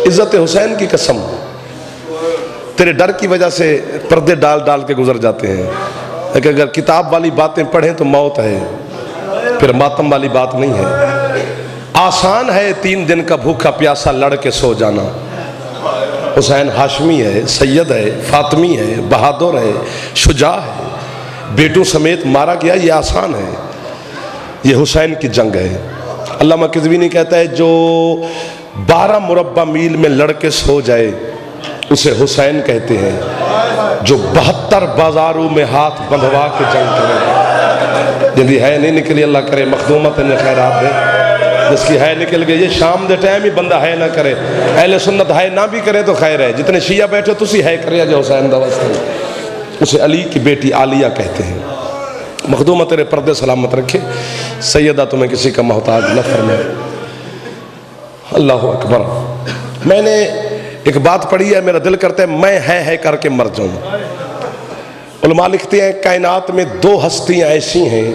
عزت حسین کی قسم، تیرے ڈر کی وجہ سے پردے ڈال ڈال کے گزر جاتے ہیں، لیکن اگر کتاب والی باتیں پڑھیں تو موت ہے، پھر ماتم والی بات نہیں ہے۔ آسان ہے 3 دن کا بھوکا پیاسا لڑ کے سو جانا، حسین ہاشمی ہے، سید ہے، فاطمی ہے، بہادر ہے، شجاع ہے، بیٹوں سمیت مارا گیا، یہ آسان ہے، یہ حسین کی جنگ ہے۔ علامہ قزوینی کہتا ہے جو 12 مربع میل میں لڑ کے سو جائے اسے حسین کہتے ہیں، جو 72 بازاروں میں ہاتھ بندھوا کے جنگ کرے۔ جنہی ہے نہیں نکلی اللہ کرے مخدومت انہیں خیرات دے، جس کی ہے نکل گئی، یہ شام دے ٹائم ہی بندہ ہے نہ کرے، اہل سنت ہے نہ بھی کرے تو خیر ہے، جتنے شیعہ بیٹھے تسی ہے کرے جو حسین دا واسطہ، اسے علی کی بیٹی عالیہ کہتے ہیں۔ مخدومہ تیرے پردے سلامت رکھے، سیدہ تمہیں کسی کا محتاج نہ فرمائے۔ اللہ اکبر۔ میں نے ایک بات پڑھی ہے، میرا دل کرتا ہے میں ہے کر کے مر جاؤں۔ علماء لکھتے ہیں کائنات میں 2 ہستیاں ایسی ہیں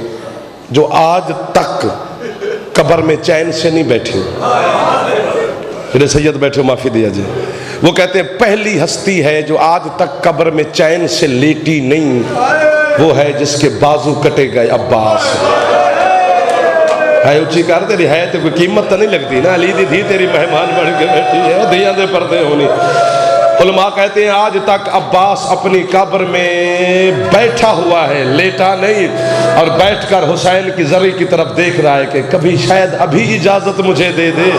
جو آج تک قبر میں چین سے نہیں بیٹھی، میرے سید بیٹھے معافی دیا جائے، وہ کہتے ہیں پہلی ہستی ہے جو آج تک قبر میں چین سے لیٹی نہیں، وہ ہے جس کے بازو کٹے گئے عباس۔ ہے اچھی کار تیری ہے تو کوئی قیمت تو نہیں لگتی نا، علی دی تھی تیری مہمان بڑھ کے بیٹھی ہے، دھیاں دے پردے ہونی۔ علماء کہتے ہیں آج تک عباس اپنی قبر میں بیٹھا ہوا ہے، لیٹا نہیں، اور بیٹھ کر حسین کی زری کی طرف دیکھ رہا ہے کہ کبھی شاید ابھی اجازت مجھے دے دے۔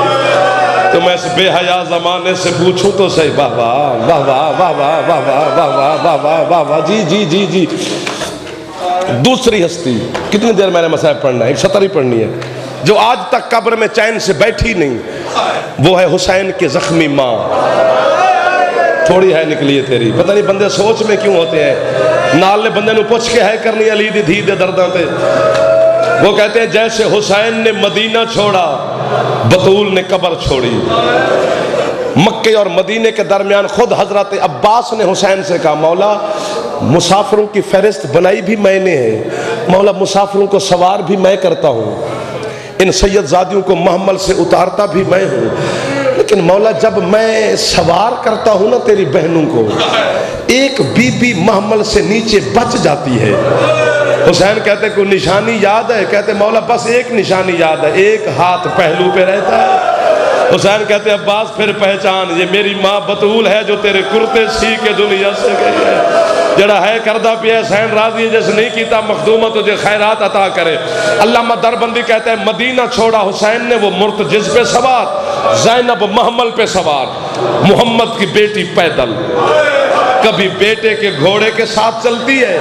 تو میں اس بے حیا زمانے سے پوچھوں تو صحیح، واہ واہ واہ واہ واہ واہ واہ واہ واہ واہ واہ واہ واہ، جی جی جی جی۔ دوسری ہستی، کتنی دیر میں نے مصائب پڑھنا ہے؟ ایک سطر ہی پڑھنی ہے، جو آج تک قبر میں چین سے بیٹھی نہیں، وہ ہے حسین کی زخمی ماں۔ تھوڑی ہے نکلی ہے تیری، پتہ نہیں بندے سوچ میں کیوں ہوتے ہیں، نال نے بندے نو پوچھ کے ہے کرنی علی دی دھی دے درداں تے۔ وہ کہتے ہیں جیسے حسین نے مدینہ چھوڑا، بطول نے قبر چھوڑی۔ مکے اور مدینے کے درمیان خود حضرت عباس نے حسین سے کہا، مولا مسافروں کی فہرست بنائی بھی میں نے ہے، مولا مسافروں کو سوار بھی میں کرتا ہوں، ان سید زادیوں کو محمل سے اتارتا بھی میں ہوں، لیکن مولا جب میں سوار کرتا ہوں نا تیری بہنوں کو، ایک بی بی محمل سے نیچے بچ جاتی ہے۔ حسین کہتے کوئی نشانی یاد ہے؟ کہتے مولا بس ایک نشانی یاد ہے، ایک ہاتھ پہلو پہ رہتا ہے۔ حسین کہتے عباس پھر پہچان، یہ میری ماں بطول ہے جو تیرے کرتے سی کے دنیا سے گئی ہے، جڑا ہے کردہ پہ حسین راضی ہے، جس نہیں کیتا مخدومہ تجھے خیرات عطا کرے۔ علامہ دربندی کہتے ہیں مدینہ چھوڑا حسین نے، وہ مرتجز پہ سوار، زینب محمل پہ سوار، محمد کی بیٹی پیدل، کبھی بیٹے کے گھوڑے کے ساتھ چلتی ہے،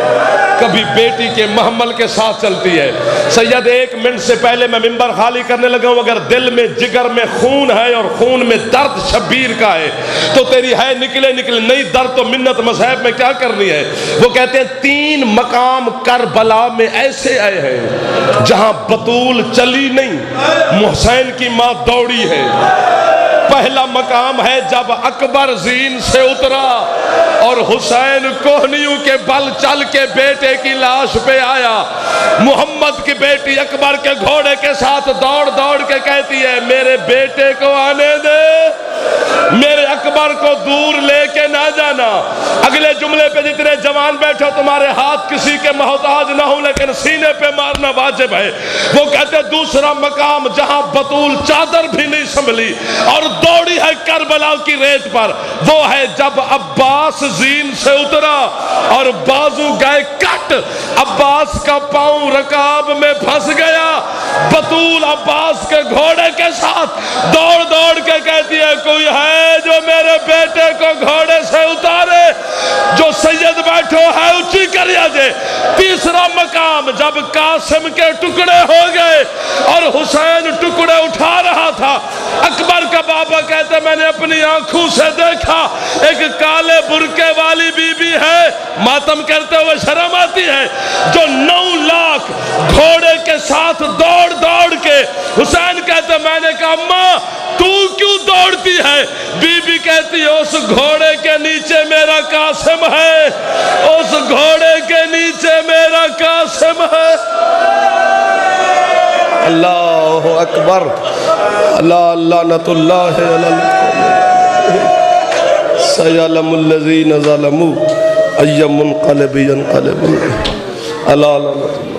کبھی بیٹی کے محمل کے ساتھ چلتی ہے۔ سید ایک منٹ سے پہلے میں منبر خالی کرنے لگا ہوں، اگر دل میں جگر میں خون ہے اور خون میں درد شبیر کا ہے تو تیری ہے نکلے نکلے، نہیں درد تو منت مذہب میں کیا کرنی ہے۔ وہ کہتے ہیں 3 مقام کربلا میں ایسے آئے ہیں جہاں بطول چلی نہیں، حسین کی ماں دوڑی ہے۔ پہلا مقام ہے جب اکبر زین سے اترا اور حسین کوہنیوں کے بل چل کے بیٹے کی لاش پہ آیا، محمد کی بیٹی اکبر کے گھوڑے کے ساتھ دوڑ دوڑ کے کہتی ہے میرے بیٹے کو آنے دے، میرے اکبر کو دور لے کے نہ جانا۔ اگلے جملے پہ جتنے جوان بیٹھو تمہارے ہاتھ کسی کے محتاج نہ ہوں، لیکن سینے پہ مارنا واجب ہے۔ وہ کہتے دوسرا مقام جہاں بطول چادر بھی نہیں سنبھلی اور دوڑی ہے کربلا کی ریت پر، وہ ہے جب عباس زین سے اترا اور بازو گئے کٹ، عباس کا پاؤں رکاب میں پھنس گیا، بطول عباس کے گھوڑے کے ساتھ دوڑ دوڑ کے کہتی ہے کوئی ہے جو میرے بیٹے کو گھوڑے سے اتارے، جو سید بیٹھو ہے اچھی کریا جے۔ تیسرا مقام جب قاسم کے ٹکڑے ہو گئے اور حسین ٹکڑے اٹھا رہا تھا، اکبر کا بابا کہتے میں نے اپنی آنکھوں سے دیکھا ایک کالے برقے والی بی بی ہے، ماتم کرتے ہوئے شرم آتی ہے، جو 9 لاکھ گھوڑے کے ساتھ دوڑ دوڑ کے، حسین کہتے میں نے کہا ماں تو کیوں دوڑتی ہے؟ بی بی کہتی ہے اس گھوڑے کے نیچے میرا قاسم ہے، اس گھوڑے کے نیچے میرا قاسم ہے۔ اللہ اکبر، اللہ لعنت اللہ علی سیعلم الذین ظلموا ای منقلب ینقلبون، اللہ لعنت اللہ۔